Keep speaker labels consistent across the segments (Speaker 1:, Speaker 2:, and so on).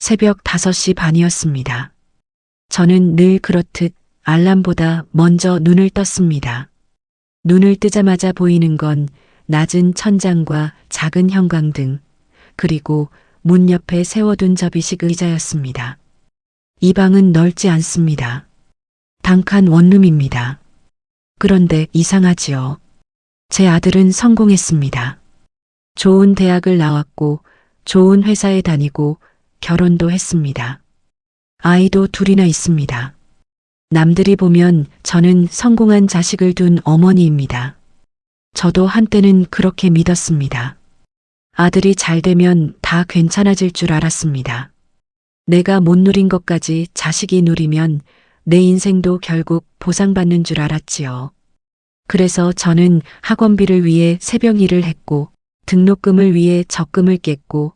Speaker 1: 새벽 5시 반이었습니다. 저는 늘 그렇듯 알람보다 먼저 눈을 떴습니다. 눈을 뜨자마자 보이는 건 낮은 천장과 작은 형광등, 그리고 문 옆에 세워둔 접이식 의자였습니다. 이 방은 넓지 않습니다. 단칸 원룸입니다. 그런데 이상하지요. 제 아들은 성공했습니다. 좋은 대학을 나왔고 좋은 회사에 다니고 결혼도 했습니다. 아이도 둘이나 있습니다. 남들이 보면 저는 성공한 자식을 둔 어머니입니다. 저도 한때는 그렇게 믿었습니다. 아들이 잘 되면 다 괜찮아질 줄 알았습니다. 내가 못 누린 것까지 자식이 누리면 내 인생도 결국 보상받는 줄 알았지요. 그래서 저는 학원비를 위해 새벽 일을 했고 등록금을 위해 적금을 깼고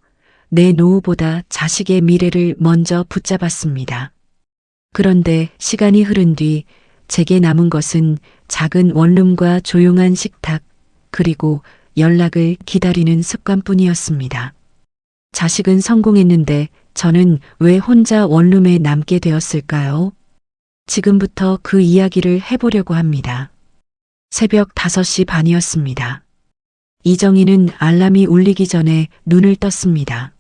Speaker 1: 내 노후보다 자식의 미래를 먼저 붙잡았습니다. 그런데 시간이 흐른 뒤 제게 남은 것은 작은 원룸과 조용한 식탁, 그리고 연락을 기다리는 습관뿐이었습니다. 자식은 성공했는데 저는 왜 혼자 원룸에 남게 되었을까요? 지금부터 그 이야기를 해보려고 합니다. 새벽 5시 반이었습니다. 이정희는 알람이 울리기 전에 눈을 떴습니다.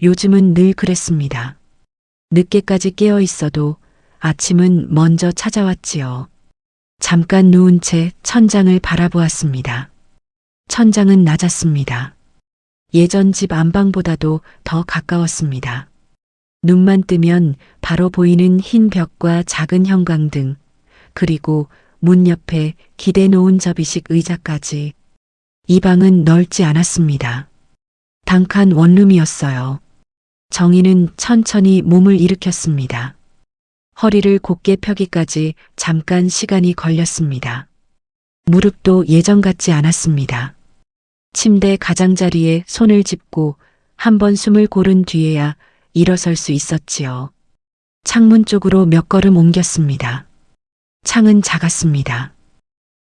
Speaker 1: 요즘은 늘 그랬습니다. 늦게까지 깨어 있어도 아침은 먼저 찾아왔지요. 잠깐 누운 채 천장을 바라보았습니다. 천장은 낮았습니다. 예전 집 안방보다도 더 가까웠습니다. 눈만 뜨면 바로 보이는 흰 벽과 작은 형광등, 그리고 문 옆에 기대 놓은 접이식 의자까지. 이 방은 넓지 않았습니다. 단칸 원룸이었어요. 정희는 천천히 몸을 일으켰습니다. 허리를 곧게 펴기까지 잠깐 시간이 걸렸습니다. 무릎도 예전 같지 않았습니다. 침대 가장자리에 손을 짚고 한 번 숨을 고른 뒤에야 일어설 수 있었지요. 창문 쪽으로 몇 걸음 옮겼습니다. 창은 작았습니다.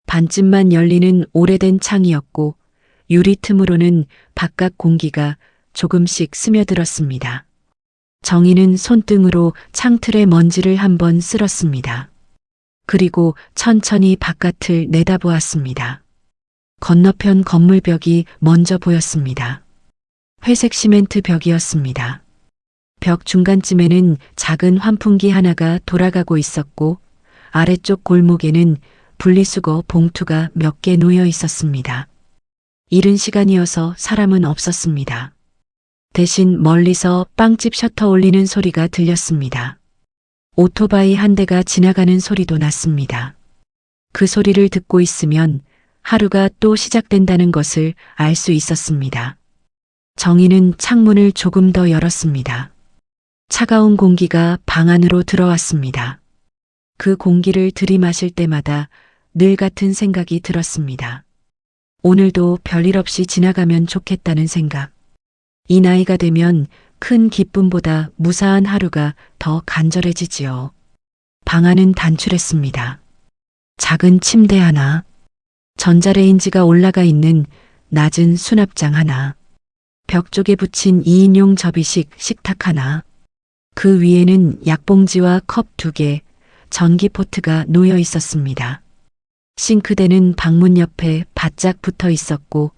Speaker 1: 반쯤만 열리는 오래된 창이었고 유리 틈으로는 바깥 공기가 조금씩 스며들었습니다. 정희는 손등으로 창틀의 먼지를 한번 쓸었습니다. 그리고 천천히 바깥을 내다보았습니다. 건너편 건물 벽이 먼저 보였습니다. 회색 시멘트 벽이었습니다. 벽 중간쯤에는 작은 환풍기 하나가 돌아가고 있었고 아래쪽 골목에는 분리수거 봉투가 몇 개 놓여 있었습니다. 이른 시간이어서 사람은 없었습니다. 대신 멀리서 빵집 셔터 올리는 소리가 들렸습니다. 오토바이 한 대가 지나가는 소리도 났습니다. 그 소리를 듣고 있으면 하루가 또 시작된다는 것을 알 수 있었습니다. 정희는 창문을 조금 더 열었습니다. 차가운 공기가 방 안으로 들어왔습니다. 그 공기를 들이마실 때마다 늘 같은 생각이 들었습니다. 오늘도 별일 없이 지나가면 좋겠다는 생각. 이 나이가 되면 큰 기쁨보다 무사한 하루가 더 간절해지지요. 방 안은 단출했습니다. 작은 침대 하나, 전자레인지가 올라가 있는 낮은 수납장 하나, 벽 쪽에 붙인 2인용 접이식 식탁 하나, 그 위에는 약봉지와 컵 2개, 전기포트가 놓여 있었습니다. 싱크대는 방문 옆에 바짝 붙어 있었고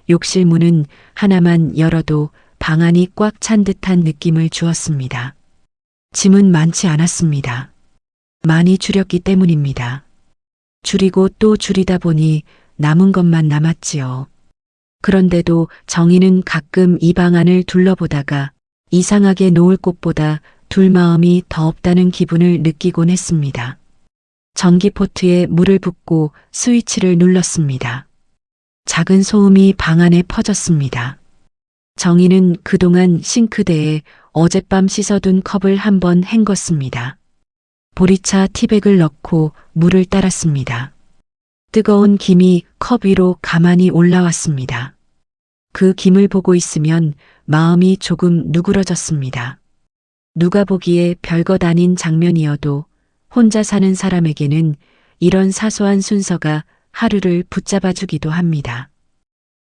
Speaker 1: 욕실 문은 하나만 열어도 방 안이 꽉 찬 듯한 느낌을 주었습니다. 짐은 많지 않았습니다. 많이 줄였기 때문입니다. 줄이고 또 줄이다 보니 남은 것만 남았지요. 그런데도 정희는 가끔 이 방 안을 둘러보다가 이상하게 놓을 곳보다 둘 마음이 더 없다는 기분을 느끼곤 했습니다. 전기포트에 물을 붓고 스위치를 눌렀습니다. 작은 소음이 방 안에 퍼졌습니다. 정희는 그동안 싱크대에 어젯밤 씻어둔 컵을 한번 헹궜습니다. 보리차 티백을 넣고 물을 따랐습니다. 뜨거운 김이 컵 위로 가만히 올라왔습니다. 그 김을 보고 있으면 마음이 조금 누그러졌습니다. 누가 보기에 별것 아닌 장면이어도 혼자 사는 사람에게는 이런 사소한 순서가 하루를 붙잡아주기도 합니다.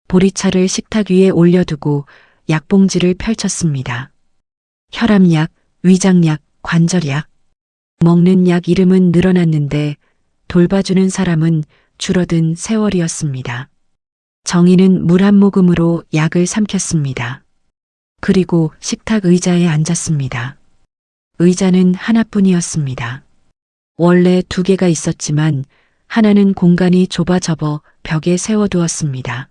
Speaker 1: 보리차를 식탁 위에 올려두고 약봉지를 펼쳤습니다. 혈압약, 위장약, 관절약. 먹는 약 이름은 늘어났는데 돌봐주는 사람은 줄어든 세월이었습니다. 정희는 물 한 모금으로 약을 삼켰습니다. 그리고 식탁 의자에 앉았습니다. 의자는 하나뿐이었습니다. 원래 두 개가 있었지만 하나는 공간이 좁아 접어 벽에 세워두었습니다.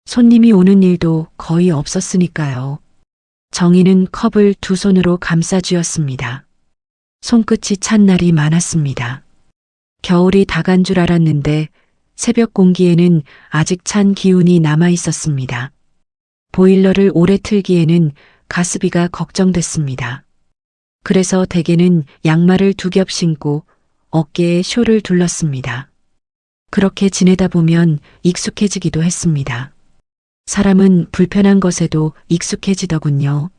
Speaker 1: 손님이 오는 일도 거의 없었으니까요. 정희는 컵을 두 손으로 감싸 쥐었습니다. 손끝이 찬 날이 많았습니다. 겨울이 다간 줄 알았는데 새벽 공기에는 아직 찬 기운이 남아 있었습니다. 보일러를 오래 틀기에는 가스비가 걱정됐습니다. 그래서 대개는 양말을 두 겹 신고 어깨에 쇼를 둘렀습니다. 그렇게 지내다 보면 익숙해지기도 했습니다. 사람은 불편한 것에도 익숙해지더군요.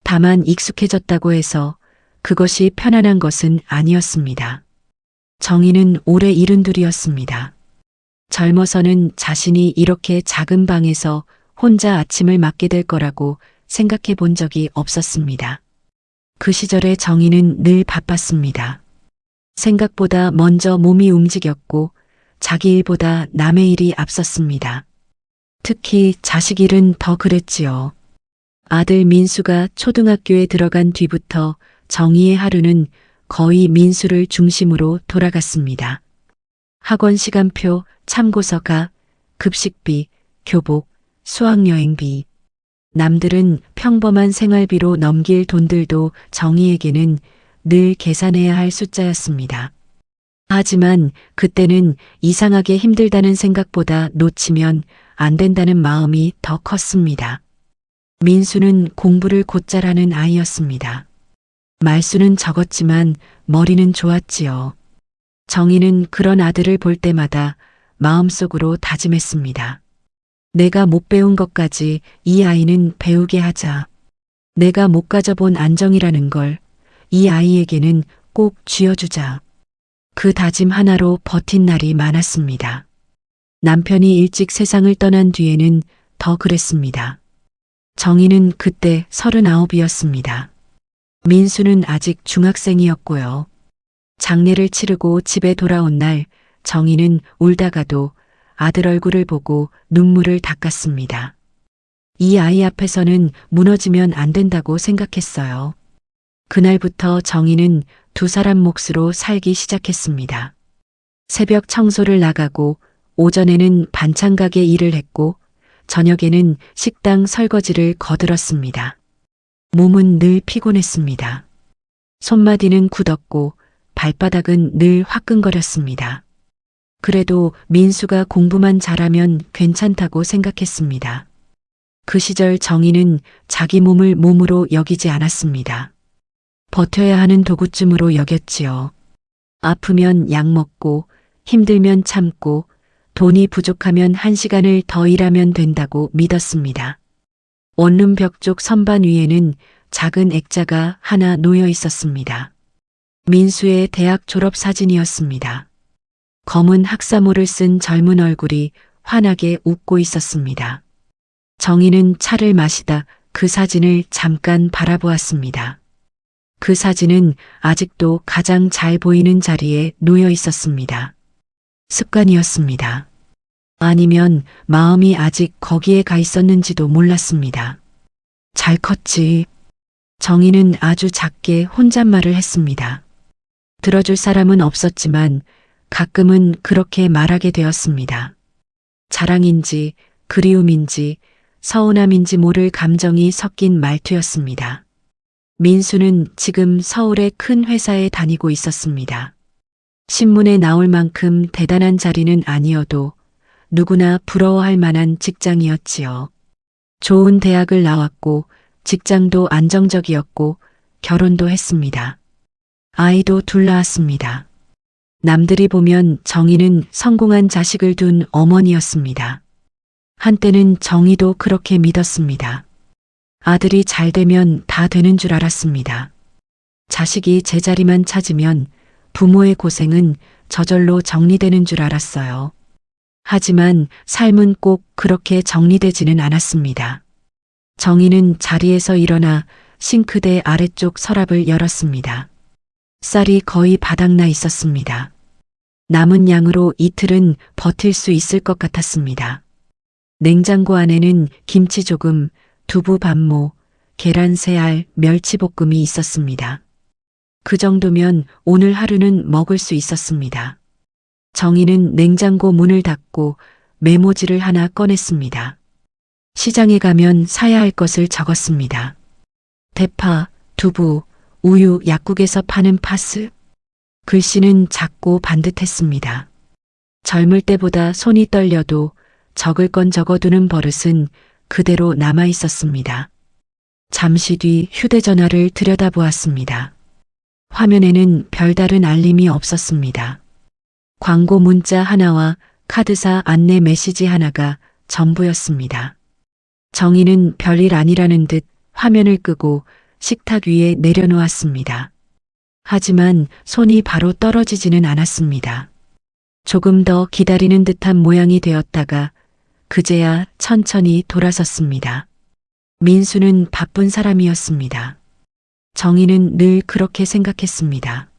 Speaker 1: 다만 익숙해졌다고 해서 그것이 편안한 것은 아니었습니다. 정희는 올해 72이었습니다. 젊어서는 자신이 이렇게 작은 방에서 혼자 아침을 맞게 될 거라고 생각해 본 적이 없었습니다. 그 시절의 정희는 늘 바빴습니다. 생각보다 먼저 몸이 움직였고 자기 일보다 남의 일이 앞섰습니다. 특히 자식 일은 더 그랬지요. 아들 민수가 초등학교에 들어간 뒤부터 정희의 하루는 거의 민수를 중심으로 돌아갔습니다. 학원 시간표, 참고서가, 급식비, 교복, 수학여행비. 남들은 평범한 생활비로 넘길 돈들도 정희에게는 늘 계산해야 할 숫자였습니다. 하지만 그때는 이상하게 힘들다는 생각보다 놓치면 안 된다는 마음이 더 컸습니다. 민수는 공부를 곧잘 하는 아이였습니다. 말수는 적었지만 머리는 좋았지요. 정희는 그런 아들을 볼 때마다 마음속으로 다짐했습니다. 내가 못 배운 것까지 이 아이는 배우게 하자. 내가 못 가져본 안정이라는 걸 이 아이에게는 꼭 쥐어주자. 그 다짐 하나로 버틴 날이 많았습니다. 남편이 일찍 세상을 떠난 뒤에는 더 그랬습니다. 정희는 그때 39이었습니다. 민수는 아직 중학생이었고요. 장례를 치르고 집에 돌아온 날 정희는 울다가도 아들 얼굴을 보고 눈물을 닦았습니다. 이 아이 앞에서는 무너지면 안 된다고 생각했어요. 그날부터 정희는 두 사람 몫으로 살기 시작했습니다. 새벽 청소를 나가고 오전에는 반찬 가게 일을 했고 저녁에는 식당 설거지를 거들었습니다. 몸은 늘 피곤했습니다. 손마디는 굳었고 발바닥은 늘 화끈거렸습니다. 그래도 민수가 공부만 잘하면 괜찮다고 생각했습니다. 그 시절 정희는 자기 몸을 몸으로 여기지 않았습니다. 버텨야 하는 도구쯤으로 여겼지요. 아프면 약 먹고 힘들면 참고 돈이 부족하면 1시간을 더 일하면 된다고 믿었습니다. 원룸 벽 쪽 선반 위에는 작은 액자가 하나 놓여 있었습니다. 민수의 대학 졸업 사진이었습니다. 검은 학사모를 쓴 젊은 얼굴이 환하게 웃고 있었습니다. 정희는 차를 마시다 그 사진을 잠깐 바라보았습니다. 그 사진은 아직도 가장 잘 보이는 자리에 놓여 있었습니다. 습관이었습니다. 아니면 마음이 아직 거기에 가 있었는지도 몰랐습니다. 잘 컸지. 정희는 아주 작게 혼잣말을 했습니다. 들어줄 사람은 없었지만 가끔은 그렇게 말하게 되었습니다. 자랑인지 그리움인지 서운함인지 모를 감정이 섞인 말투였습니다. 민수는 지금 서울의 큰 회사에 다니고 있었습니다. 신문에 나올 만큼 대단한 자리는 아니어도 누구나 부러워할 만한 직장이었지요. 좋은 대학을 나왔고 직장도 안정적이었고 결혼도 했습니다. 아이도 둘 낳았습니다. 남들이 보면 정희는 성공한 자식을 둔 어머니였습니다. 한때는 정희도 그렇게 믿었습니다. 아들이 잘 되면 다 되는 줄 알았습니다. 자식이 제자리만 찾으면 부모의 고생은 저절로 정리되는 줄 알았어요. 하지만 삶은 꼭 그렇게 정리되지는 않았습니다. 정희는 자리에서 일어나 싱크대 아래쪽 서랍을 열었습니다. 쌀이 거의 바닥나 있었습니다. 남은 양으로 이틀은 버틸 수 있을 것 같았습니다. 냉장고 안에는 김치 조금, 두부 반모, 계란 3알, 멸치볶음이 있었습니다. 그 정도면 오늘 하루는 먹을 수 있었습니다. 정희는 냉장고 문을 닫고 메모지를 하나 꺼냈습니다. 시장에 가면 사야 할 것을 적었습니다. 대파, 두부, 우유, 약국에서 파는 파스. 글씨는 작고 반듯했습니다. 젊을 때보다 손이 떨려도 적을 건 적어두는 버릇은 그대로 남아 있었습니다. 잠시 뒤 휴대전화를 들여다보았습니다. 화면에는 별다른 알림이 없었습니다. 광고 문자 하나와 카드사 안내 메시지 하나가 전부였습니다. 정희는 별일 아니라는 듯 화면을 끄고 식탁 위에 내려놓았습니다. 하지만 손이 바로 떨어지지는 않았습니다. 조금 더 기다리는 듯한 모양이 되었다가 그제야 천천히 돌아섰습니다. 민수는 바쁜 사람이었습니다. 정희는 늘 그렇게 생각했습니다.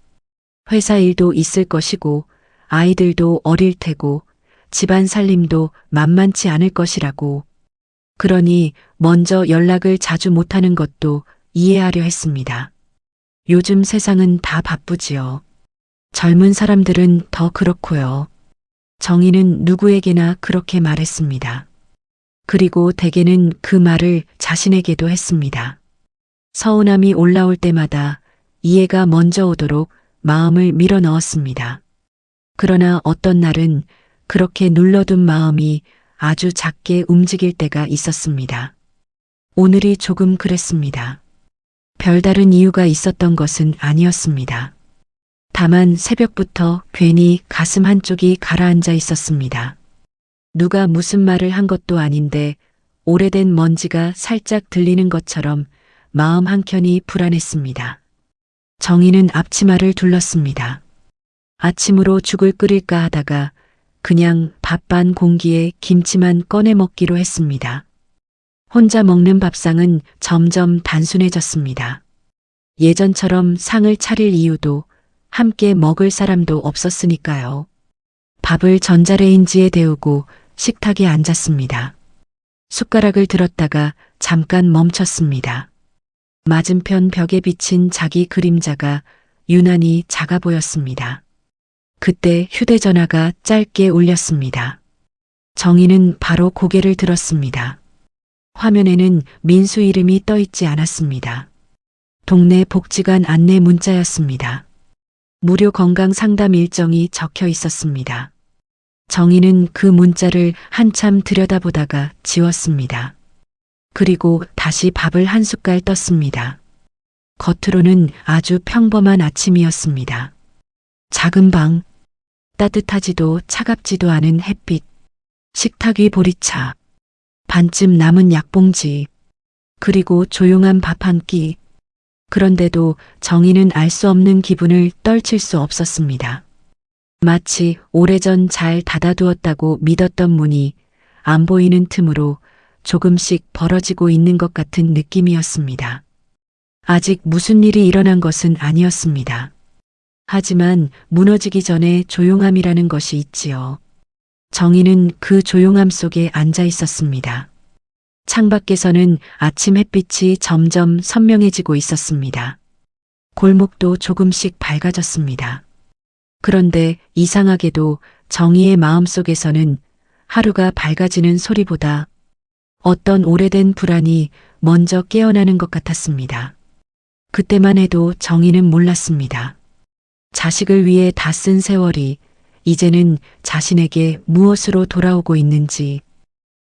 Speaker 1: 회사 일도 있을 것이고 아이들도 어릴 테고 집안 살림도 만만치 않을 것이라고. 그러니 먼저 연락을 자주 못하는 것도 이해하려 했습니다. 요즘 세상은 다 바쁘지요. 젊은 사람들은 더 그렇고요. 정희는 누구에게나 그렇게 말했습니다. 그리고 대개는 그 말을 자신에게도 했습니다. 서운함이 올라올 때마다 이해가 먼저 오도록 마음을 밀어 넣었습니다. 그러나 어떤 날은 그렇게 눌러둔 마음이 아주 작게 움직일 때가 있었습니다. 오늘이 조금 그랬습니다. 별다른 이유가 있었던 것은 아니었습니다. 다만 새벽부터 괜히 가슴 한쪽이 가라앉아 있었습니다. 누가 무슨 말을 한 것도 아닌데 오래된 먼지가 살짝 들리는 것처럼 마음 한켠이 불안했습니다. 정희는 앞치마를 둘렀습니다. 아침으로 죽을 끓일까 하다가 그냥 밥 반 공기에 김치만 꺼내 먹기로 했습니다. 혼자 먹는 밥상은 점점 단순해졌습니다. 예전처럼 상을 차릴 이유도 함께 먹을 사람도 없었으니까요. 밥을 전자레인지에 데우고 식탁에 앉았습니다. 숟가락을 들었다가 잠깐 멈췄습니다. 맞은편 벽에 비친 자기 그림자가 유난히 작아 보였습니다. 그때 휴대전화가 짧게 울렸습니다. 정희는 바로 고개를 들었습니다. 화면에는 민수 이름이 떠 있지 않았습니다. 동네 복지관 안내 문자였습니다. 무료 건강 상담 일정이 적혀 있었습니다. 정희는 그 문자를 한참 들여다보다가 지웠습니다. 그리고 다시 밥을 한 숟갈 떴습니다. 겉으로는 아주 평범한 아침이었습니다. 작은 방, 따뜻하지도 차갑지도 않은 햇빛, 식탁 위 보리차, 반쯤 남은 약봉지, 그리고 조용한 밥 한 끼. 그런데도 정희는 알 수 없는 기분을 떨칠 수 없었습니다. 마치 오래전 잘 닫아두었다고 믿었던 문이 안 보이는 틈으로 조금씩 벌어지고 있는 것 같은 느낌이었습니다. 아직 무슨 일이 일어난 것은 아니었습니다. 하지만 무너지기 전에 조용함이라는 것이 있지요. 정희는 그 조용함 속에 앉아 있었습니다. 창밖에서는 아침 햇빛이 점점 선명해지고 있었습니다. 골목도 조금씩 밝아졌습니다. 그런데 이상하게도 정희의 마음속에서는 하루가 밝아지는 소리보다 어떤 오래된 불안이 먼저 깨어나는 것 같았습니다. 그때만 해도 정희는 몰랐습니다. 자식을 위해 다 쓴 세월이 이제는 자신에게 무엇으로 돌아오고 있는지,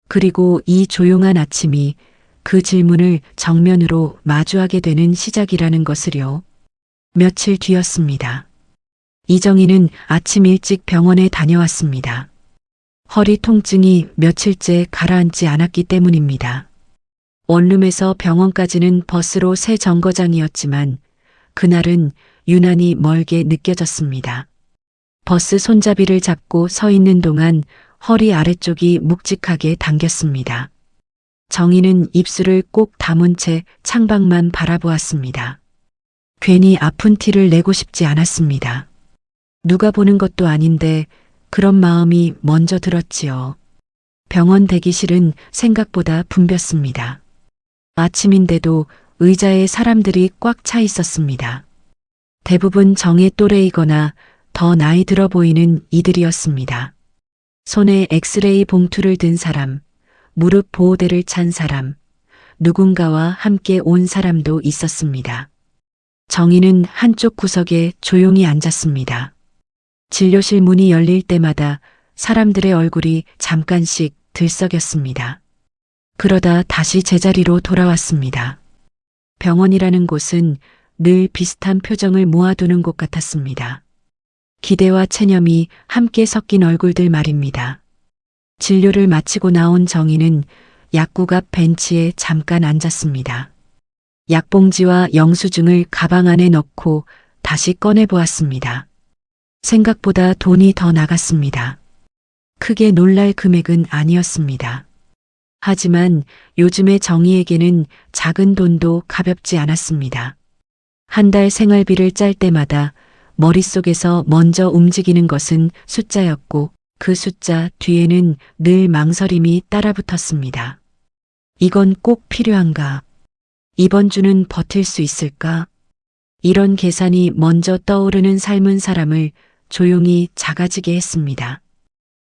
Speaker 1: 그리고 이 조용한 아침이 그 질문을 정면으로 마주하게 되는 시작이라는 것을요. 며칠 뒤였습니다. 이정희는 아침 일찍 병원에 다녀왔습니다. 허리 통증이 며칠째 가라앉지 않았기 때문입니다. 원룸에서 병원까지는 버스로 새 정거장이었지만 그날은 유난히 멀게 느껴졌습니다. 버스 손잡이를 잡고 서 있는 동안 허리 아래쪽이 묵직하게 당겼습니다. 정희는 입술을 꼭 다문 채 창밖만 바라보았습니다. 괜히 아픈 티를 내고 싶지 않았습니다. 누가 보는 것도 아닌데 그런 마음이 먼저 들었지요. 병원 대기실은 생각보다 붐볐습니다. 아침인데도 의자에 사람들이 꽉 차 있었습니다. 대부분 정의 또래이거나 더 나이 들어 보이는 이들이었습니다. 손에 엑스레이 봉투를 든 사람, 무릎 보호대를 찬 사람, 누군가와 함께 온 사람도 있었습니다. 정희는 한쪽 구석에 조용히 앉았습니다. 진료실 문이 열릴 때마다 사람들의 얼굴이 잠깐씩 들썩였습니다. 그러다 다시 제자리로 돌아왔습니다. 병원이라는 곳은 늘 비슷한 표정을 모아두는 곳 같았습니다. 기대와 체념이 함께 섞인 얼굴들 말입니다. 진료를 마치고 나온 정희는 약국 앞 벤치에 잠깐 앉았습니다. 약봉지와 영수증을 가방 안에 넣고 다시 꺼내보았습니다. 생각보다 돈이 더 나갔습니다. 크게 놀랄 금액은 아니었습니다. 하지만 요즘의 정희에게는 작은 돈도 가볍지 않았습니다. 한 달 생활비를 짤 때마다 머릿속에서 먼저 움직이는 것은 숫자였고 그 숫자 뒤에는 늘 망설임이 따라붙었습니다. 이건 꼭 필요한가? 이번 주는 버틸 수 있을까? 이런 계산이 먼저 떠오르는 삶은 사람을 조용히 작아지게 했습니다.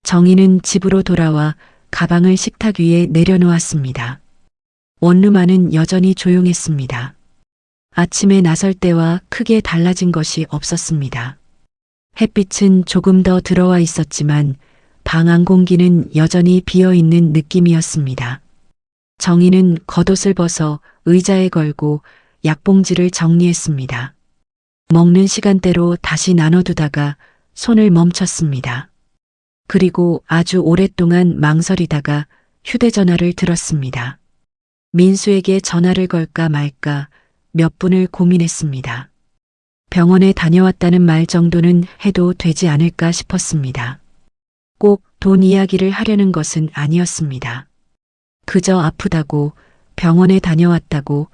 Speaker 1: 정희는 집으로 돌아와 가방을 식탁 위에 내려놓았습니다. 원룸 안은 여전히 조용했습니다. 아침에 나설 때와 크게 달라진 것이 없었습니다. 햇빛은 조금 더 들어와 있었지만 방 안 공기는 여전히 비어있는 느낌이었습니다. 정희는 겉옷을 벗어 의자에 걸고 약봉지를 정리했습니다. 먹는 시간대로 다시 나눠두다가 손을 멈췄습니다. 그리고 아주 오랫동안 망설이다가 휴대전화를 들었습니다. 민수에게 전화를 걸까 말까 몇 분을 고민했습니다. 병원에 다녀왔다는 말 정도는 해도 되지 않을까 싶었습니다. 꼭 돈 이야기를 하려는 것은 아니었습니다. 그저 아프다고, 병원에 다녀왔다고,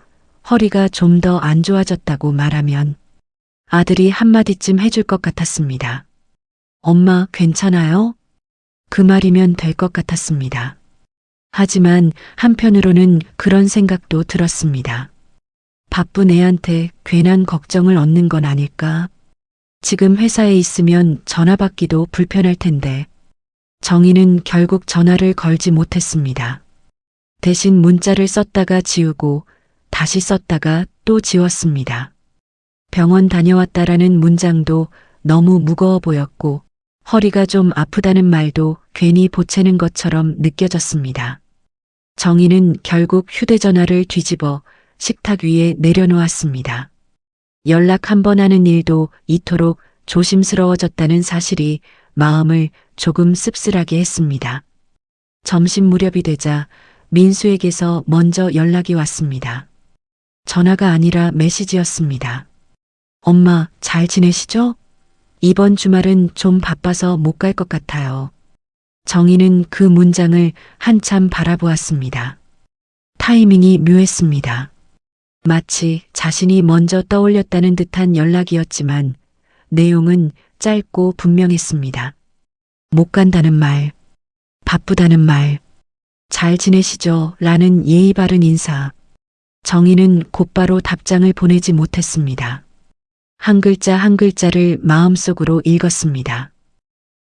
Speaker 1: 허리가 좀 더 안 좋아졌다고 말하면 아들이 한마디쯤 해줄 것 같았습니다. 엄마 괜찮아요? 그 말이면 될 것 같았습니다. 하지만 한편으로는 그런 생각도 들었습니다. 바쁜 애한테 괜한 걱정을 얻는 건 아닐까? 지금 회사에 있으면 전화 받기도 불편할 텐데. 정희는 결국 전화를 걸지 못했습니다. 대신 문자를 썼다가 지우고 다시 썼다가 또 지웠습니다. 병원 다녀왔다라는 문장도 너무 무거워 보였고 허리가 좀 아프다는 말도 괜히 보채는 것처럼 느껴졌습니다. 정희는 결국 휴대전화를 뒤집어 식탁 위에 내려놓았습니다. 연락 한 번 하는 일도 이토록 조심스러워졌다는 사실이 마음을 조금 씁쓸하게 했습니다. 점심 무렵이 되자 민수에게서 먼저 연락이 왔습니다. 전화가 아니라 메시지였습니다. 엄마 잘 지내시죠? 이번 주말은 좀 바빠서 못 갈 것 같아요. 정희는 그 문장을 한참 바라보았습니다. 타이밍이 묘했습니다. 마치 자신이 먼저 떠올렸다는 듯한 연락이었지만 내용은 짧고 분명했습니다. 못 간다는 말, 바쁘다는 말, 잘 지내시죠? 라는 예의 바른 인사. 정희는 곧바로 답장을 보내지 못했습니다. 한 글자 한 글자를 마음속으로 읽었습니다.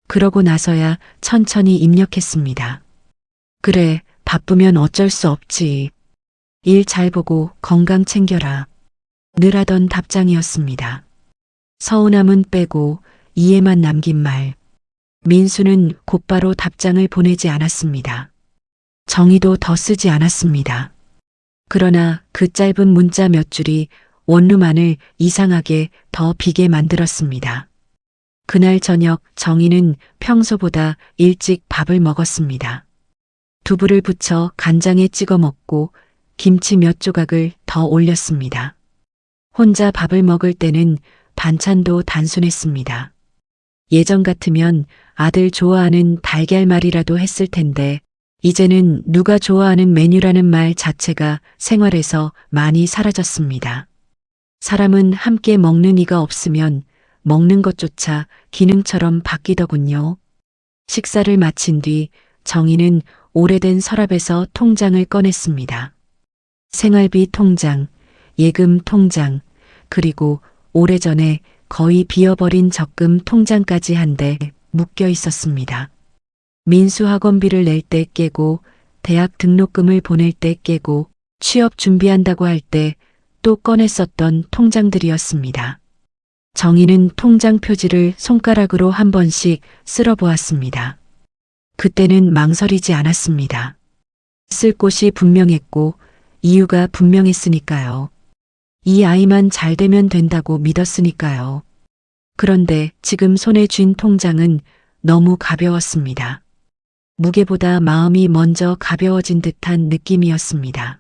Speaker 1: 그러고 나서야 천천히 입력했습니다. 그래, 바쁘면 어쩔 수 없지. 일 잘 보고 건강 챙겨라. 늘 하던 답장이었습니다. 서운함은 빼고 이해만 남긴 말. 민수는 곧바로 답장을 보내지 않았습니다. 정희도 더 쓰지 않았습니다. 그러나 그 짧은 문자 몇 줄이 원룸 안을 이상하게 더 비게 만들었습니다. 그날 저녁 정희는 평소보다 일찍 밥을 먹었습니다. 두부를 부쳐 간장에 찍어 먹고 김치 몇 조각을 더 올렸습니다. 혼자 밥을 먹을 때는 반찬도 단순했습니다. 예전 같으면 아들 좋아하는 달걀말이라도 했을 텐데 이제는 누가 좋아하는 메뉴라는 말 자체가 생활에서 많이 사라졌습니다. 사람은 함께 먹는 이가 없으면 먹는 것조차 기능처럼 바뀌더군요. 식사를 마친 뒤 정희는 오래된 서랍에서 통장을 꺼냈습니다. 생활비 통장, 예금 통장, 그리고 오래전에 거의 비어버린 적금 통장까지 한데 묶여 있었습니다. 민수 학원비를 낼 때 깨고, 대학 등록금을 보낼 때 깨고, 취업 준비한다고 할 때 또 꺼냈었던 통장들이었습니다. 정희는 통장 표지를 손가락으로 한 번씩 쓸어보았습니다. 그때는 망설이지 않았습니다. 쓸 곳이 분명했고 이유가 분명했으니까요. 이 아이만 잘 되면 된다고 믿었으니까요. 그런데 지금 손에 쥔 통장은 너무 가벼웠습니다. 무게보다 마음이 먼저 가벼워진 듯한 느낌이었습니다.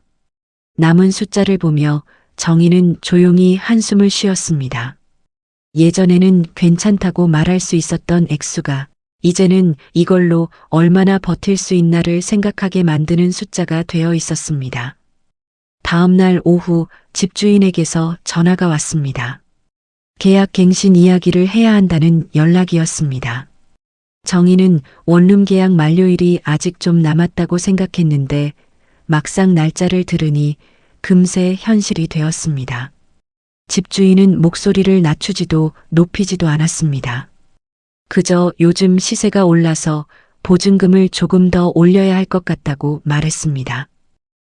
Speaker 1: 남은 숫자를 보며 정희는 조용히 한숨을 쉬었습니다. 예전에는 괜찮다고 말할 수 있었던 액수가 이제는 이걸로 얼마나 버틸 수 있나를 생각하게 만드는 숫자가 되어 있었습니다. 다음 날 오후 집주인에게서 전화가 왔습니다. 계약 갱신 이야기를 해야 한다는 연락이었습니다. 정희는 원룸 계약 만료일이 아직 좀 남았다고 생각했는데 막상 날짜를 들으니 금세 현실이 되었습니다. 집주인은 목소리를 낮추지도 높이지도 않았습니다. 그저 요즘 시세가 올라서 보증금을 조금 더 올려야 할 것 같다고 말했습니다.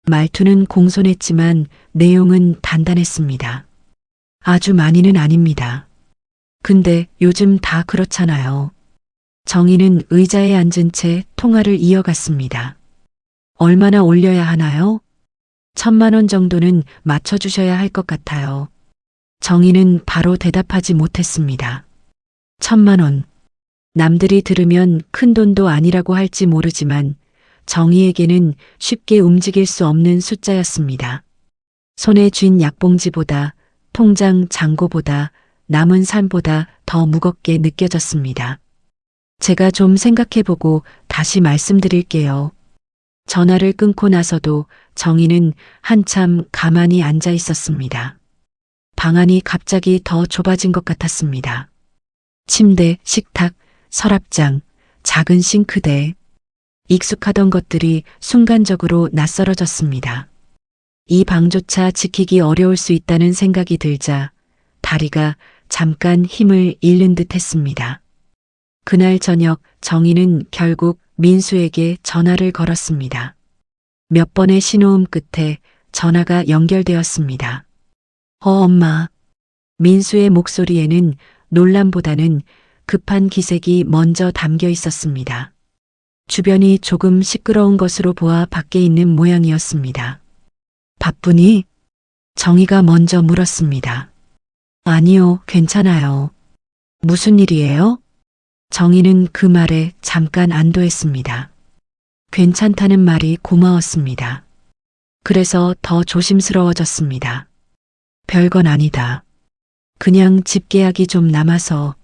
Speaker 1: 말투는 공손했지만 내용은 단단했습니다. 아주 많이는 아닙니다. 근데 요즘 다 그렇잖아요. 정희는 의자에 앉은 채 통화를 이어갔습니다. 얼마나 올려야 하나요? 1,000만 원 정도는 맞춰주셔야 할 것 같아요. 정희는 바로 대답하지 못했습니다. 1,000만 원. 남들이 들으면 큰 돈도 아니라고 할지 모르지만 정희에게는 쉽게 움직일 수 없는 숫자였습니다. 손에 쥔 약봉지보다, 통장 잔고보다, 남은 삶보다 더 무겁게 느껴졌습니다. 제가 좀 생각해보고 다시 말씀드릴게요. 전화를 끊고 나서도 정희는 한참 가만히 앉아 있었습니다. 방 안이 갑자기 더 좁아진 것 같았습니다. 침대, 식탁, 서랍장, 작은 싱크대. 익숙하던 것들이 순간적으로 낯설어졌습니다. 이 방조차 지키기 어려울 수 있다는 생각이 들자 다리가 잠깐 힘을 잃는 듯 했습니다. 그날 저녁 정희는 결국 민수에게 전화를 걸었습니다. 몇 번의 신호음 끝에 전화가 연결되었습니다. 엄마. 민수의 목소리에는 놀람보다는 급한 기색이 먼저 담겨 있었습니다. 주변이 조금 시끄러운 것으로 보아 밖에 있는 모양이었습니다. 바쁘니? 정희가 먼저 물었습니다. 아니요, 괜찮아요. 무슨 일이에요? 정희는 그 말에 잠깐 안도했습니다. 괜찮다는 말이 고마웠습니다. 그래서 더 조심스러워졌습니다. 별건 아니다. 그냥 집 계약이 좀 남아서.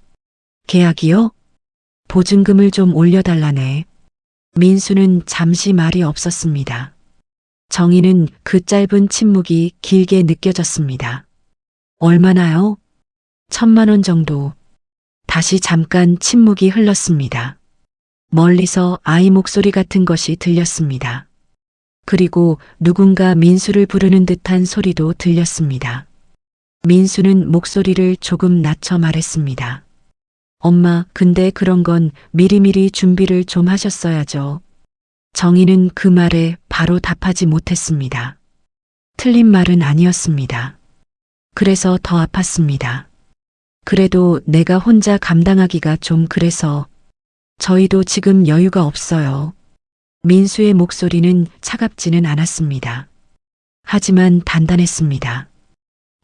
Speaker 1: 계약이요? 보증금을 좀 올려달라네. 민수는 잠시 말이 없었습니다. 정희는 그 짧은 침묵이 길게 느껴졌습니다. 얼마나요? 1,000만 원 정도. 다시 잠깐 침묵이 흘렀습니다. 멀리서 아이 목소리 같은 것이 들렸습니다. 그리고 누군가 민수를 부르는 듯한 소리도 들렸습니다. 민수는 목소리를 조금 낮춰 말했습니다. 엄마, 근데 그런 건 미리미리 준비를 좀 하셨어야죠. 정희는 그 말에 바로 답하지 못했습니다. 틀린 말은 아니었습니다. 그래서 더 아팠습니다. 그래도 내가 혼자 감당하기가 좀 그래서. 저희도 지금 여유가 없어요. 민수의 목소리는 차갑지는 않았습니다. 하지만 단단했습니다.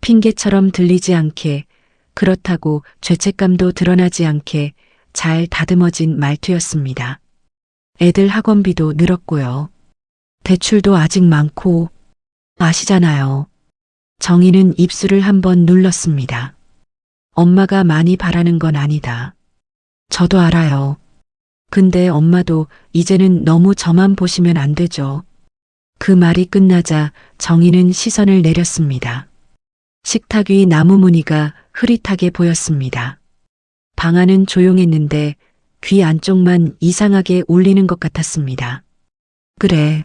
Speaker 1: 핑계처럼 들리지 않게, 그렇다고 죄책감도 드러나지 않게 잘 다듬어진 말투였습니다. 애들 학원비도 늘었고요. 대출도 아직 많고. 아시잖아요. 정희는 입술을 한번 눌렀습니다. 엄마가 많이 바라는 건 아니다. 저도 알아요. 근데 엄마도 이제는 너무 저만 보시면 안 되죠. 그 말이 끝나자 정희는 시선을 내렸습니다. 식탁 위 나무 무늬가 흐릿하게 보였습니다. 방 안은 조용했는데 귀 안쪽만 이상하게 울리는 것 같았습니다. 그래.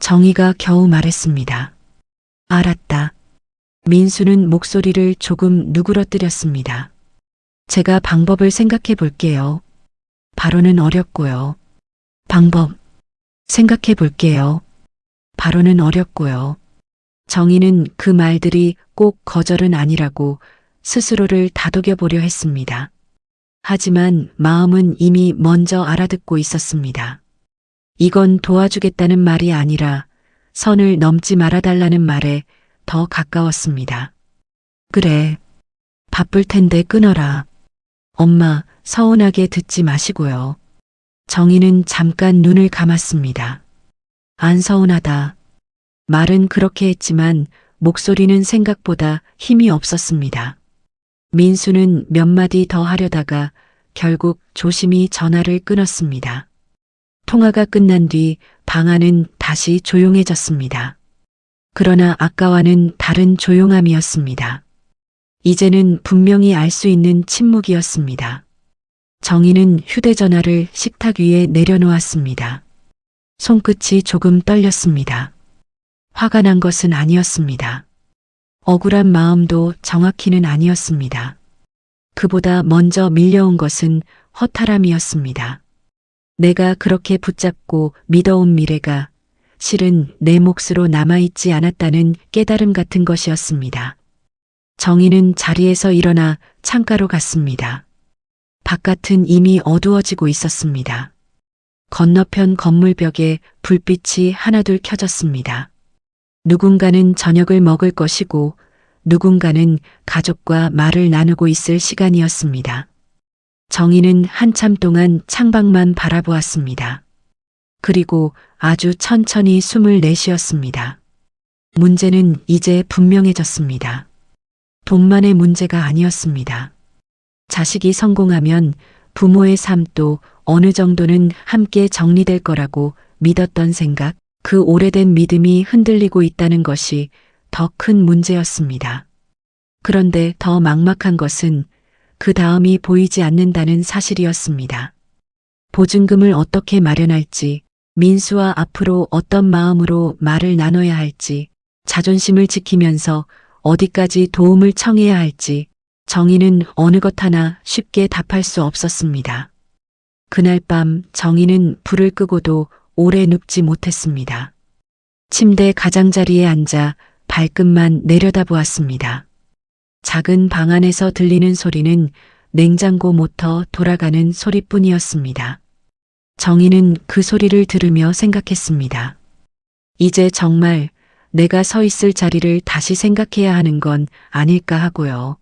Speaker 1: 정희가 겨우 말했습니다. 알았다. 민수는 목소리를 조금 누그러뜨렸습니다. 제가 방법을 생각해 볼게요. 바로는 어렵고요. 방법 생각해 볼게요. 바로는 어렵고요. 정희는 그 말들이 꼭 거절은 아니라고 스스로를 다독여 보려 했습니다. 하지만 마음은 이미 먼저 알아듣고 있었습니다. 이건 도와주겠다는 말이 아니라 선을 넘지 말아달라는 말에 더 가까웠습니다. 그래. 바쁠 텐데 끊어라. 엄마, 서운하게 듣지 마시고요. 정희는 잠깐 눈을 감았습니다. 안 서운하다. 말은 그렇게 했지만 목소리는 생각보다 힘이 없었습니다. 민수는 몇 마디 더 하려다가 결국 조심히 전화를 끊었습니다. 통화가 끝난 뒤 방 안은 다시 조용해졌습니다. 그러나 아까와는 다른 조용함이었습니다. 이제는 분명히 알 수 있는 침묵이었습니다. 정희는 휴대전화를 식탁 위에 내려놓았습니다. 손끝이 조금 떨렸습니다. 화가 난 것은 아니었습니다. 억울한 마음도 정확히는 아니었습니다. 그보다 먼저 밀려온 것은 허탈함이었습니다. 내가 그렇게 붙잡고 믿어온 미래가 실은 내 몫으로 남아있지 않았다는 깨달음 같은 것이었습니다. 정희는 자리에서 일어나 창가로 갔습니다. 바깥은 이미 어두워지고 있었습니다. 건너편 건물벽에 불빛이 하나둘 켜졌습니다. 누군가는 저녁을 먹을 것이고 누군가는 가족과 말을 나누고 있을 시간이었습니다. 정희는 한참 동안 창밖만 바라보았습니다. 그리고 아주 천천히 숨을 내쉬었습니다. 문제는 이제 분명해졌습니다. 돈만의 문제가 아니었습니다. 자식이 성공하면 부모의 삶도 어느 정도는 함께 정리될 거라고 믿었던 생각, 그 오래된 믿음이 흔들리고 있다는 것이 더 큰 문제였습니다. 그런데 더 막막한 것은 그 다음이 보이지 않는다는 사실이었습니다. 보증금을 어떻게 마련할지, 민수와 앞으로 어떤 마음으로 말을 나눠야 할지, 자존심을 지키면서 어디까지 도움을 청해야 할지, 정희는 어느 것 하나 쉽게 답할 수 없었습니다. 그날 밤 정희는 불을 끄고도 오래 눕지 못했습니다. 침대 가장자리에 앉아 발끝만 내려다보았습니다. 작은 방 안에서 들리는 소리는 냉장고 모터 돌아가는 소리뿐이었습니다. 정희는 그 소리를 들으며 생각했습니다. 이제 정말 내가 서 있을 자리를 다시 생각해야 하는 건 아닐까 하고요.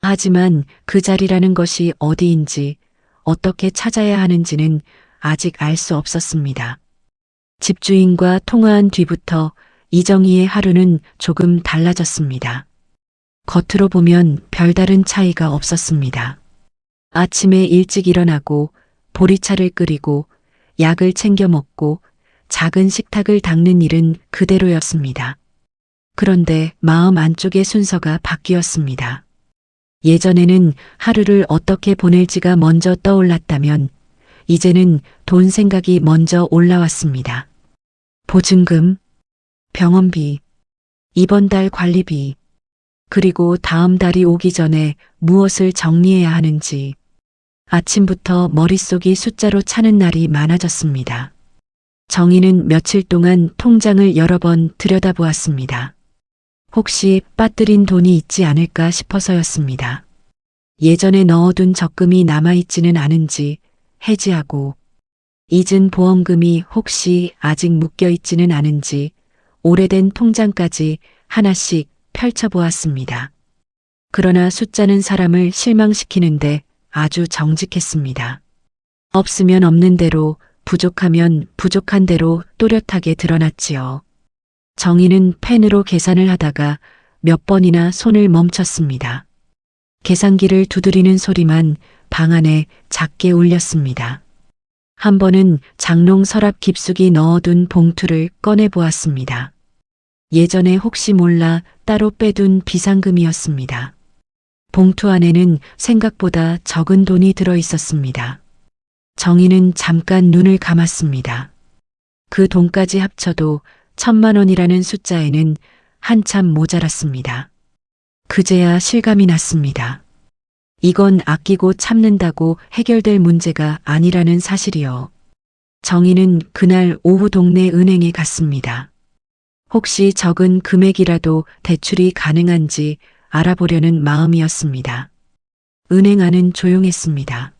Speaker 1: 하지만 그 자리라는 것이 어디인지 어떻게 찾아야 하는지는 아직 알 수 없었습니다. 집주인과 통화한 뒤부터 이정희의 하루는 조금 달라졌습니다. 겉으로 보면 별다른 차이가 없었습니다. 아침에 일찍 일어나고 보리차를 끓이고 약을 챙겨 먹고 작은 식탁을 닦는 일은 그대로였습니다. 그런데 마음 안쪽의 순서가 바뀌었습니다. 예전에는 하루를 어떻게 보낼지가 먼저 떠올랐다면 이제는 돈 생각이 먼저 올라왔습니다. 보증금, 병원비, 이번 달 관리비, 그리고 다음 달이 오기 전에 무엇을 정리해야 하는지 아침부터 머릿속이 숫자로 차는 날이 많아졌습니다. 정희는 며칠 동안 통장을 여러 번 들여다보았습니다. 혹시 빠뜨린 돈이 있지 않을까 싶어서였습니다. 예전에 넣어둔 적금이 남아있지는 않은지 해지하고 잊은 보험금이 혹시 아직 묶여있지는 않은지 오래된 통장까지 하나씩 펼쳐보았습니다. 그러나 숫자는 사람을 실망시키는데 아주 정직했습니다. 없으면 없는 대로, 부족하면 부족한 대로 또렷하게 드러났지요. 정희는 펜으로 계산을 하다가 몇 번이나 손을 멈췄습니다. 계산기를 두드리는 소리만 방 안에 작게 울렸습니다. 한 번은 장롱 서랍 깊숙이 넣어둔 봉투를 꺼내 보았습니다. 예전에 혹시 몰라 따로 빼둔 비상금이었습니다. 봉투 안에는 생각보다 적은 돈이 들어 있었습니다. 정희는 잠깐 눈을 감았습니다. 그 돈까지 합쳐도 1,000만 원이라는 숫자에는 한참 모자랐습니다. 그제야 실감이 났습니다. 이건 아끼고 참는다고 해결될 문제가 아니라는 사실이요. 정희는 그날 오후 동네 은행에 갔습니다. 혹시 적은 금액이라도 대출이 가능한지 알아보려는 마음이었습니다. 은행 안은 조용했습니다.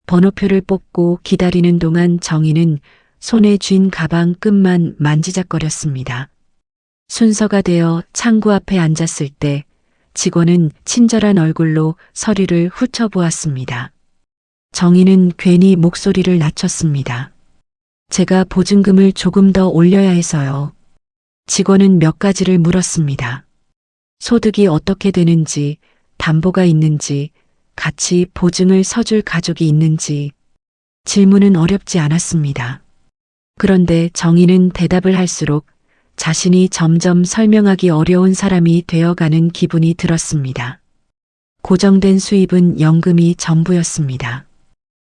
Speaker 1: 번호표를 뽑고 기다리는 동안 정희는 손에 쥔 가방 끝만 만지작거렸습니다. 순서가 되어 창구 앞에 앉았을 때 직원은 친절한 얼굴로 서류를 훑어보았습니다. 정희는 괜히 목소리를 낮췄습니다. 제가 보증금을 조금 더 올려야 해서요. 직원은 몇 가지를 물었습니다. 소득이 어떻게 되는지, 담보가 있는지, 같이 보증을 서줄 가족이 있는지. 질문은 어렵지 않았습니다. 그런데 정희는 대답을 할수록 자신이 점점 설명하기 어려운 사람이 되어가는 기분이 들었습니다. 고정된 수입은 연금이 전부였습니다.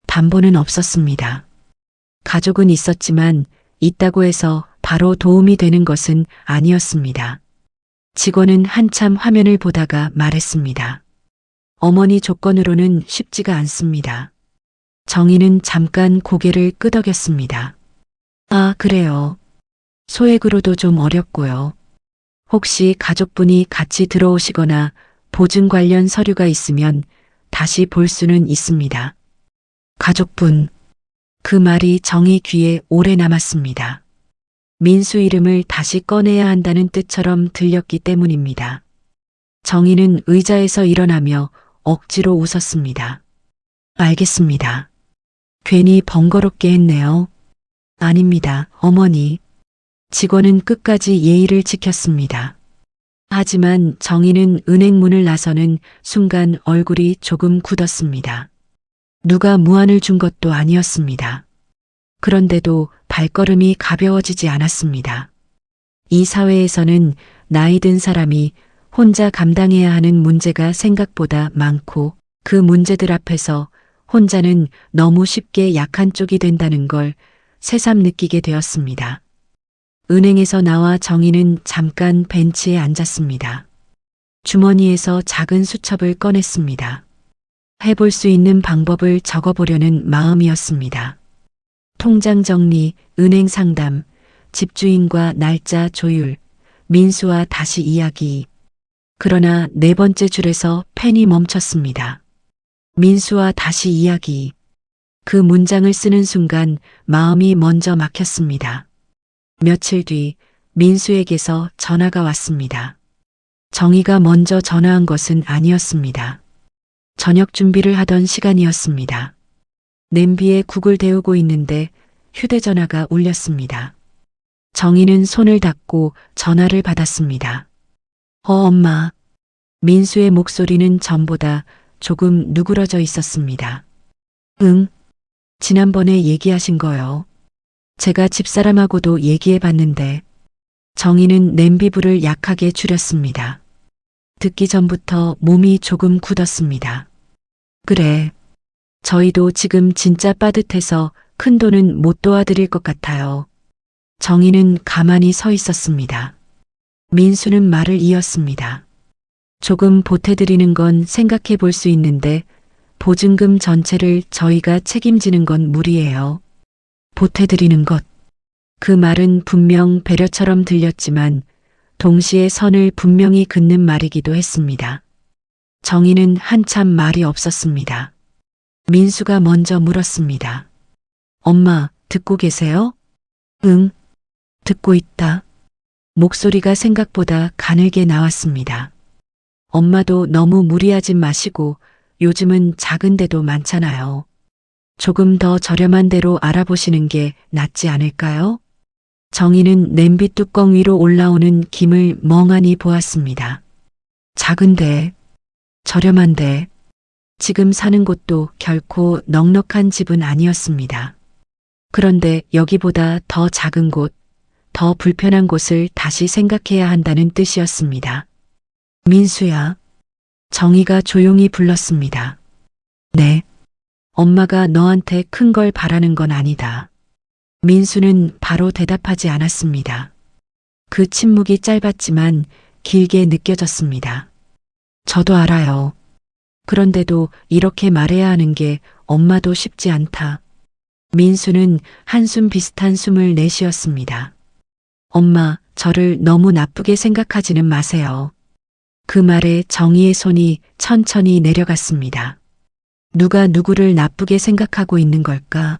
Speaker 1: 담보는 없었습니다. 가족은 있었지만 있다고 해서 바로 도움이 되는 것은 아니었습니다. 직원은 한참 화면을 보다가 말했습니다. 어머니 조건으로는 쉽지가 않습니다. 정희는 잠깐 고개를 끄덕였습니다. 아, 그래요. 소액으로도 좀 어렵고요. 혹시 가족분이 같이 들어오시거나 보증 관련 서류가 있으면 다시 볼 수는 있습니다. 가족분. 그 말이 정희 귀에 오래 남았습니다. 민수 이름을 다시 꺼내야 한다는 뜻처럼 들렸기 때문입니다. 정희는 의자에서 일어나며 억지로 웃었습니다. 알겠습니다. 괜히 번거롭게 했네요. 아닙니다, 어머니. 직원은 끝까지 예의를 지켰습니다. 하지만 정희는 은행 문을 나서는 순간 얼굴이 조금 굳었습니다. 누가 무안을 준 것도 아니었습니다. 그런데도 발걸음이 가벼워지지 않았습니다. 이 사회에서는 나이 든 사람이 혼자 감당해야 하는 문제가 생각보다 많고 그 문제들 앞에서 혼자는 너무 쉽게 약한 쪽이 된다는 걸 새삼 느끼게 되었습니다. 은행에서 나와 정희는 잠깐 벤치에 앉았습니다. 주머니에서 작은 수첩을 꺼냈습니다. 해볼 수 있는 방법을 적어보려는 마음이었습니다. 통장 정리, 은행 상담, 집주인과 날짜 조율, 민수와 다시 이야기. 그러나 네 번째 줄에서 펜이 멈췄습니다. 민수와 다시 이야기. 그 문장을 쓰는 순간 마음이 먼저 막혔습니다. 며칠 뒤 민수에게서 전화가 왔습니다. 정희가 먼저 전화한 것은 아니었습니다. 저녁 준비를 하던 시간이었습니다. 냄비에 국을 데우고 있는데 휴대전화가 울렸습니다. 정희는 손을 닫고 전화를 받았습니다. 엄마. 민수의 목소리는 전보다 조금 누그러져 있었습니다. 응. 지난번에 얘기하신 거요. 제가 집사람하고도 얘기해 봤는데. 정희는 냄비불을 약하게 줄였습니다. 듣기 전부터 몸이 조금 굳었습니다. 그래. 저희도 지금 진짜 빠듯해서 큰 돈은 못 도와드릴 것 같아요. 정희는 가만히 서 있었습니다. 민수는 말을 이었습니다. 조금 보태드리는 건 생각해 볼 수 있는데 보증금 전체를 저희가 책임지는 건 무리예요. 보태드리는 것. 그 말은 분명 배려처럼 들렸지만 동시에 선을 분명히 긋는 말이기도 했습니다. 정희는 한참 말이 없었습니다. 민수가 먼저 물었습니다. 엄마, 듣고 계세요? 응, 듣고 있다. 목소리가 생각보다 가늘게 나왔습니다. 엄마도 너무 무리하지 마시고 요즘은 작은 데도 많잖아요. 조금 더 저렴한 데로 알아보시는 게 낫지 않을까요? 정희는 냄비 뚜껑 위로 올라오는 김을 멍하니 보았습니다. 작은데, 저렴한데, 지금 사는 곳도 결코 넉넉한 집은 아니었습니다. 그런데 여기보다 더 작은 곳, 더 불편한 곳을 다시 생각해야 한다는 뜻이었습니다. 민수야. 정희가 조용히 불렀습니다. 네. 엄마가 너한테 큰 걸 바라는 건 아니다. 민수는 바로 대답하지 않았습니다. 그 침묵이 짧았지만 길게 느껴졌습니다. 저도 알아요. 그런데도 이렇게 말해야 하는 게 엄마도 쉽지 않다. 민수는 한숨 비슷한 숨을 내쉬었습니다. 엄마, 저를 너무 나쁘게 생각하지는 마세요. 그 말에 정희의 손이 천천히 내려갔습니다. 누가 누구를 나쁘게 생각하고 있는 걸까?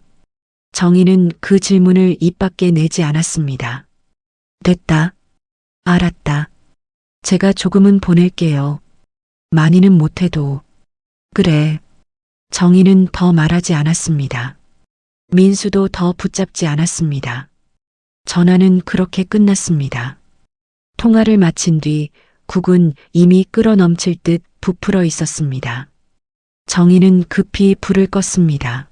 Speaker 1: 정희는 그 질문을 입 밖에 내지 않았습니다. 됐다. 알았다. 제가 조금은 보낼게요. 많이는 못해도. 그래. 정희는 더 말하지 않았습니다. 민수도 더 붙잡지 않았습니다. 전화는 그렇게 끝났습니다. 통화를 마친 뒤 국은 이미 끓어 넘칠 듯 부풀어 있었습니다. 정희는 급히 불을 껐습니다.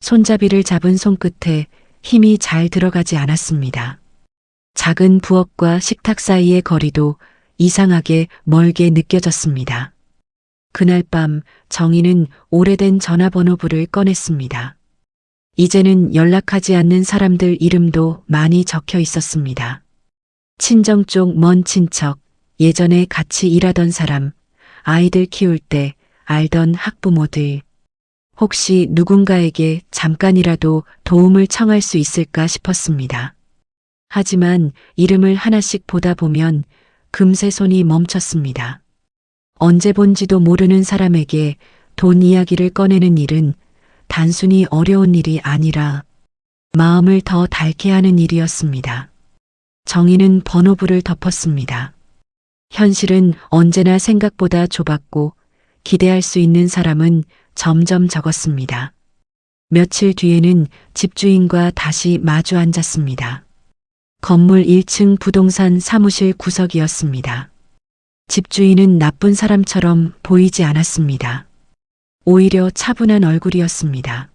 Speaker 1: 손잡이를 잡은 손끝에 힘이 잘 들어가지 않았습니다. 작은 부엌과 식탁 사이의 거리도 이상하게 멀게 느껴졌습니다. 그날 밤 정희는 오래된 전화번호부를 꺼냈습니다. 이제는 연락하지 않는 사람들 이름도 많이 적혀 있었습니다. 친정 쪽 먼 친척, 예전에 같이 일하던 사람, 아이들 키울 때 알던 학부모들. 혹시 누군가에게 잠깐이라도 도움을 청할 수 있을까 싶었습니다. 하지만 이름을 하나씩 보다 보면 금세 손이 멈췄습니다. 언제 본지도 모르는 사람에게 돈 이야기를 꺼내는 일은 단순히 어려운 일이 아니라 마음을 더 닳게 하는 일이었습니다. 정희는 번호부를 덮었습니다. 현실은 언제나 생각보다 좁았고 기대할 수 있는 사람은 점점 적었습니다. 며칠 뒤에는 집주인과 다시 마주 앉았습니다. 건물 1층 부동산 사무실 구석이었습니다. 집주인은 나쁜 사람처럼 보이지 않았습니다. 오히려 차분한 얼굴이었습니다.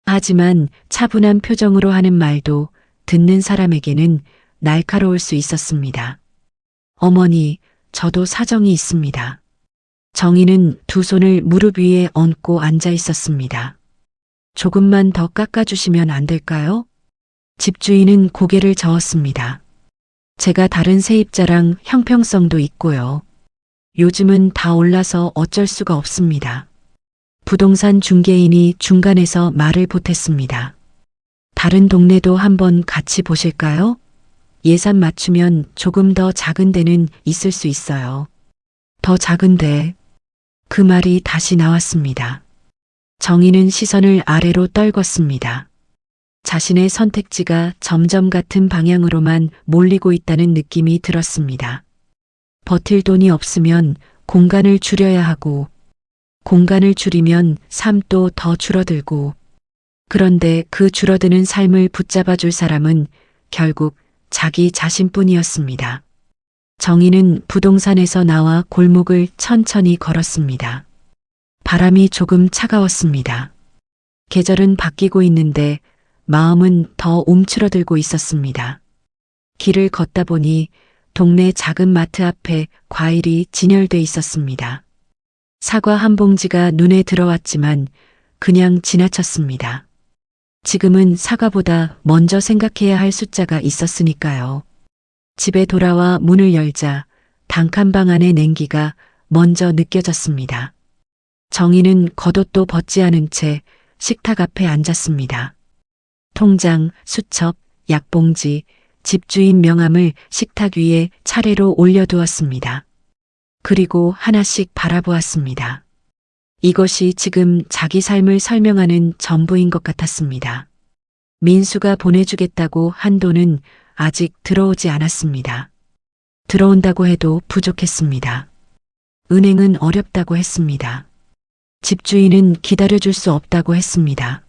Speaker 1: 하지만 차분한 표정으로 하는 말도 듣는 사람에게는 날카로울 수 있었습니다. 어머니, 저도 사정이 있습니다. 정희는 두 손을 무릎 위에 얹고 앉아 있었습니다. 조금만 더 깎아주시면 안 될까요? 집주인은 고개를 저었습니다. 제가 다른 세입자랑 형평성도 있고요. 요즘은 다 올라서 어쩔 수가 없습니다. 부동산 중개인이 중간에서 말을 보탰습니다. 다른 동네도 한번 같이 보실까요? 예산 맞추면 조금 더 작은 데는 있을 수 있어요. 더 작은데. 그 말이 다시 나왔습니다. 정희는 시선을 아래로 떨궜습니다. 자신의 선택지가 점점 같은 방향으로만 몰리고 있다는 느낌이 들었습니다. 버틸 돈이 없으면 공간을 줄여야 하고, 공간을 줄이면 삶도 더 줄어들고, 그런데 그 줄어드는 삶을 붙잡아 줄 사람은 결국 자기 자신뿐이었습니다. 정희는 부동산에서 나와 골목을 천천히 걸었습니다. 바람이 조금 차가웠습니다. 계절은 바뀌고 있는데 마음은 더 움츠러들고 있었습니다. 길을 걷다 보니 동네 작은 마트 앞에 과일이 진열돼 있었습니다. 사과 한 봉지가 눈에 들어왔지만 그냥 지나쳤습니다. 지금은 사과보다 먼저 생각해야 할 숫자가 있었으니까요. 집에 돌아와 문을 열자 단칸방 안의 냉기가 먼저 느껴졌습니다. 정희는 겉옷도 벗지 않은 채 식탁 앞에 앉았습니다. 통장, 수첩, 약봉지, 집주인 명함을 식탁 위에 차례로 올려두었습니다. 그리고 하나씩 바라보았습니다. 이것이 지금 자기 삶을 설명하는 전부인 것 같았습니다. 민수가 보내주겠다고 한 돈은 아직 들어오지 않았습니다. 들어온다고 해도 부족했습니다. 은행은 어렵다고 했습니다. 집주인은 기다려줄 수 없다고 했습니다.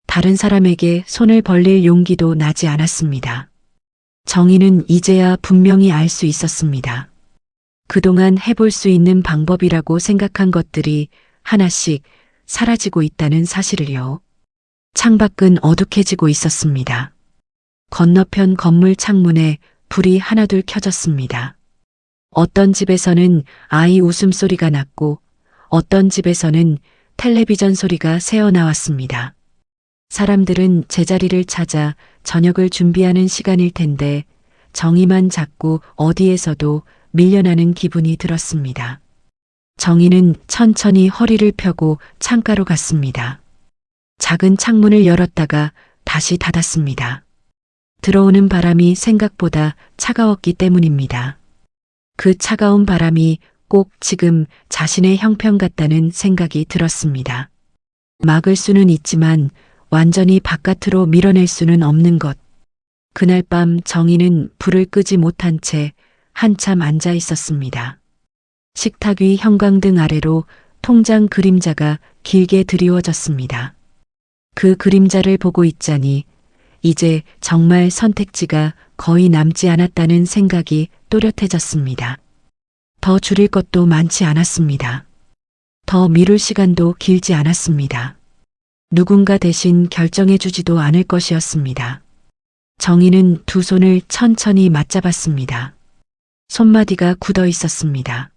Speaker 1: 다른 사람에게 손을 벌릴 용기도 나지 않았습니다. 정희는 이제야 분명히 알 수 있었습니다. 그동안 해볼 수 있는 방법이라고 생각한 것들이 하나씩 사라지고 있다는 사실을요. 창밖은 어둑해지고 있었습니다. 건너편 건물 창문에 불이 하나둘 켜졌습니다. 어떤 집에서는 아이 웃음소리가 났고 어떤 집에서는 텔레비전 소리가 새어나왔습니다. 사람들은 제자리를 찾아 저녁을 준비하는 시간일 텐데 정희만 자꾸 어디에서도 밀려나는 기분이 들었습니다. 정희는 천천히 허리를 펴고 창가로 갔습니다. 작은 창문을 열었다가 다시 닫았습니다. 들어오는 바람이 생각보다 차가웠기 때문입니다. 그 차가운 바람이 꼭 지금 자신의 형편 같다는 생각이 들었습니다. 막을 수는 있지만 완전히 바깥으로 밀어낼 수는 없는 것. 그날 밤 정희는 불을 끄지 못한 채 한참 앉아 있었습니다. 식탁 위 형광등 아래로 통장 그림자가 길게 드리워졌습니다. 그 그림자를 보고 있자니 이제 정말 선택지가 거의 남지 않았다는 생각이 또렷해졌습니다. 더 줄일 것도 많지 않았습니다. 더 미룰 시간도 길지 않았습니다. 누군가 대신 결정해주지도 않을 것이었습니다. 정희는 두 손을 천천히 맞잡았습니다. 손마디가 굳어 있었습니다.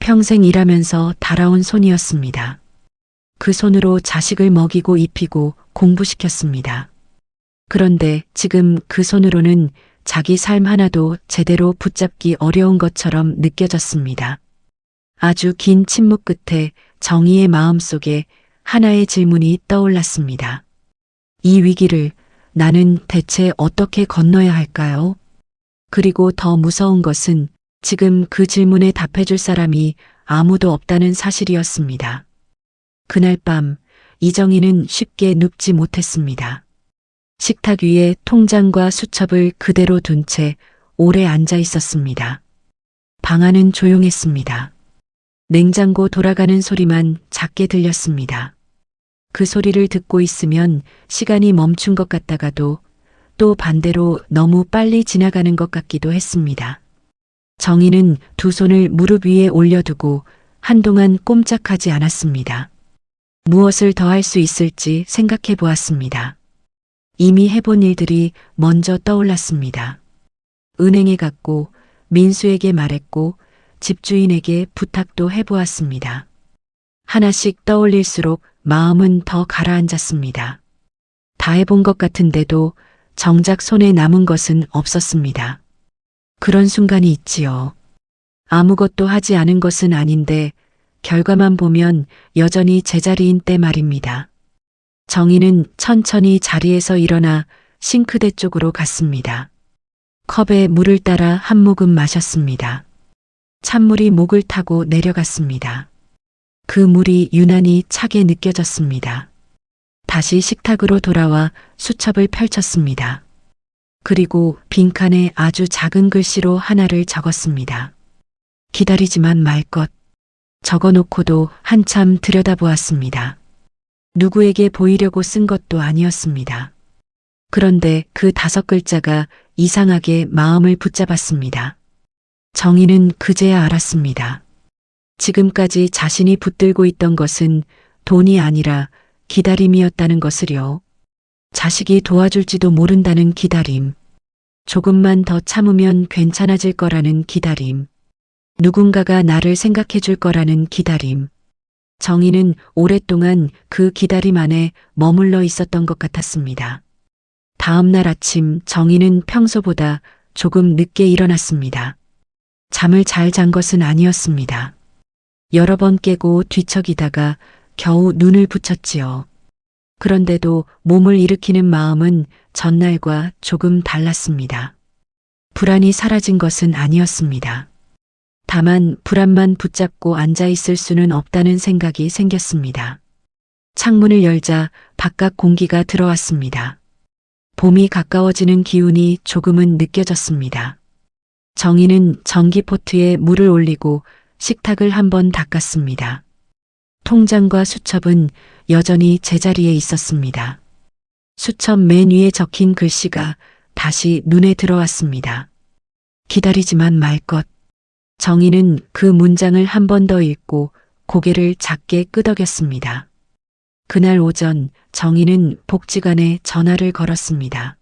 Speaker 1: 평생 일하면서 달아온 손이었습니다. 그 손으로 자식을 먹이고 입히고 공부시켰습니다. 그런데 지금 그 손으로는 자기 삶 하나도 제대로 붙잡기 어려운 것처럼 느껴졌습니다. 아주 긴 침묵 끝에 정희의 마음속에 하나의 질문이 떠올랐습니다. 이 위기를 나는 대체 어떻게 건너야 할까요? 그리고 더 무서운 것은 지금 그 질문에 답해줄 사람이 아무도 없다는 사실이었습니다. 그날 밤 이정희는 쉽게 눕지 못했습니다. 식탁 위에 통장과 수첩을 그대로 둔 채 오래 앉아 있었습니다. 방 안은 조용했습니다. 냉장고 돌아가는 소리만 작게 들렸습니다. 그 소리를 듣고 있으면 시간이 멈춘 것 같다가도 또 반대로 너무 빨리 지나가는 것 같기도 했습니다. 정희는 두 손을 무릎 위에 올려두고 한동안 꼼짝하지 않았습니다. 무엇을 더 할 수 있을지 생각해 보았습니다. 이미 해본 일들이 먼저 떠올랐습니다. 은행에 갔고 민수에게 말했고 집주인에게 부탁도 해보았습니다. 하나씩 떠올릴수록 마음은 더 가라앉았습니다. 다 해본 것 같은데도 정작 손에 남은 것은 없었습니다. 그런 순간이 있지요. 아무것도 하지 않은 것은 아닌데 결과만 보면 여전히 제자리인 때 말입니다. 정희는 천천히 자리에서 일어나 싱크대 쪽으로 갔습니다. 컵에 물을 따라 한 모금 마셨습니다. 찬물이 목을 타고 내려갔습니다. 그 물이 유난히 차게 느껴졌습니다. 다시 식탁으로 돌아와 수첩을 펼쳤습니다. 그리고 빈칸에 아주 작은 글씨로 하나를 적었습니다. 기다리지만 말 것. 적어놓고도 한참 들여다보았습니다. 누구에게 보이려고 쓴 것도 아니었습니다. 그런데 그 5글자가 이상하게 마음을 붙잡았습니다. 정희는 그제야 알았습니다. 지금까지 자신이 붙들고 있던 것은 돈이 아니라 기다림이었다는 것을요. 자식이 도와줄지도 모른다는 기다림. 조금만 더 참으면 괜찮아질 거라는 기다림. 누군가가 나를 생각해 줄 거라는 기다림. 정희는 오랫동안 그 기다림 안에 머물러 있었던 것 같았습니다. 다음 날 아침 정희는 평소보다 조금 늦게 일어났습니다. 잠을 잘 잔 것은 아니었습니다. 여러 번 깨고 뒤척이다가 겨우 눈을 붙였지요. 그런데도 몸을 일으키는 마음은 전날과 조금 달랐습니다. 불안이 사라진 것은 아니었습니다. 다만 불안만 붙잡고 앉아 있을 수는 없다는 생각이 생겼습니다. 창문을 열자 바깥 공기가 들어왔습니다. 봄이 가까워지는 기운이 조금은 느껴졌습니다. 정희는 전기포트에 물을 올리고 식탁을 한번 닦았습니다. 통장과 수첩은 여전히 제자리에 있었습니다. 수첩 맨 위에 적힌 글씨가 다시 눈에 들어왔습니다. 기다리지만 말 것. 정희는 그 문장을 한 번 더 읽고 고개를 작게 끄덕였습니다. 그날 오전 정희는 복지관에 전화를 걸었습니다.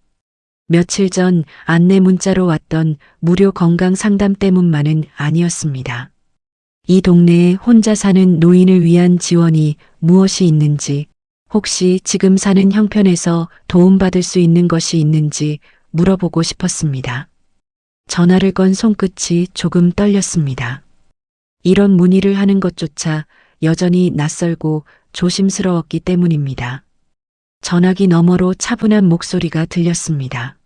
Speaker 1: 며칠 전 안내 문자로 왔던 무료 건강 상담 때문만은 아니었습니다. 이 동네에 혼자 사는 노인을 위한 지원이 무엇이 있는지, 혹시 지금 사는 형편에서 도움받을 수 있는 것이 있는지 물어보고 싶었습니다. 전화를 건 손끝이 조금 떨렸습니다. 이런 문의를 하는 것조차 여전히 낯설고 조심스러웠기 때문입니다. 전화기 너머로 차분한 목소리가 들렸습니다.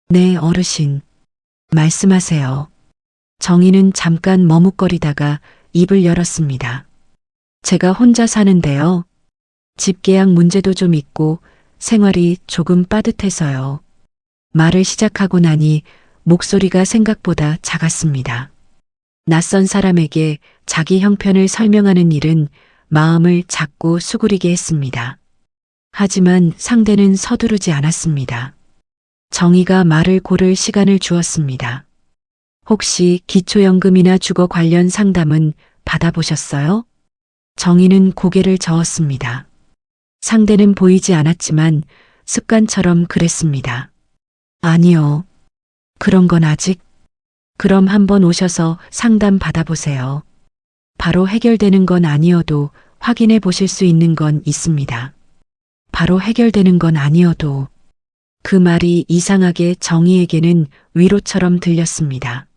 Speaker 1: 네, 어르신. 말씀하세요. 정희는 잠깐 머뭇거리다가 입을 열었습니다. 제가 혼자 사는데요. 집 계약 문제도 좀 있고 생활이 조금 빠듯해서요. 말을 시작하고 나니 목소리가 생각보다 작았습니다. 낯선 사람에게 자기 형편을 설명하는 일은 마음을 자꾸 수그리게 했습니다. 하지만 상대는 서두르지 않았습니다. 정희가 말을 고를 시간을 주었습니다. 혹시 기초연금이나 주거 관련 상담은 받아보셨어요? 정희는 고개를 저었습니다. 상대는 보이지 않았지만 습관처럼 그랬습니다. 아니요. 그런 건 아직. 그럼 한번 오셔서 상담 받아보세요. 바로 해결되는 건 아니어도 확인해 보실 수 있는 건 있습니다. 바로 해결되는 건 아니어도. 그 말이 이상하게 정희에게는 위로처럼 들렸습니다.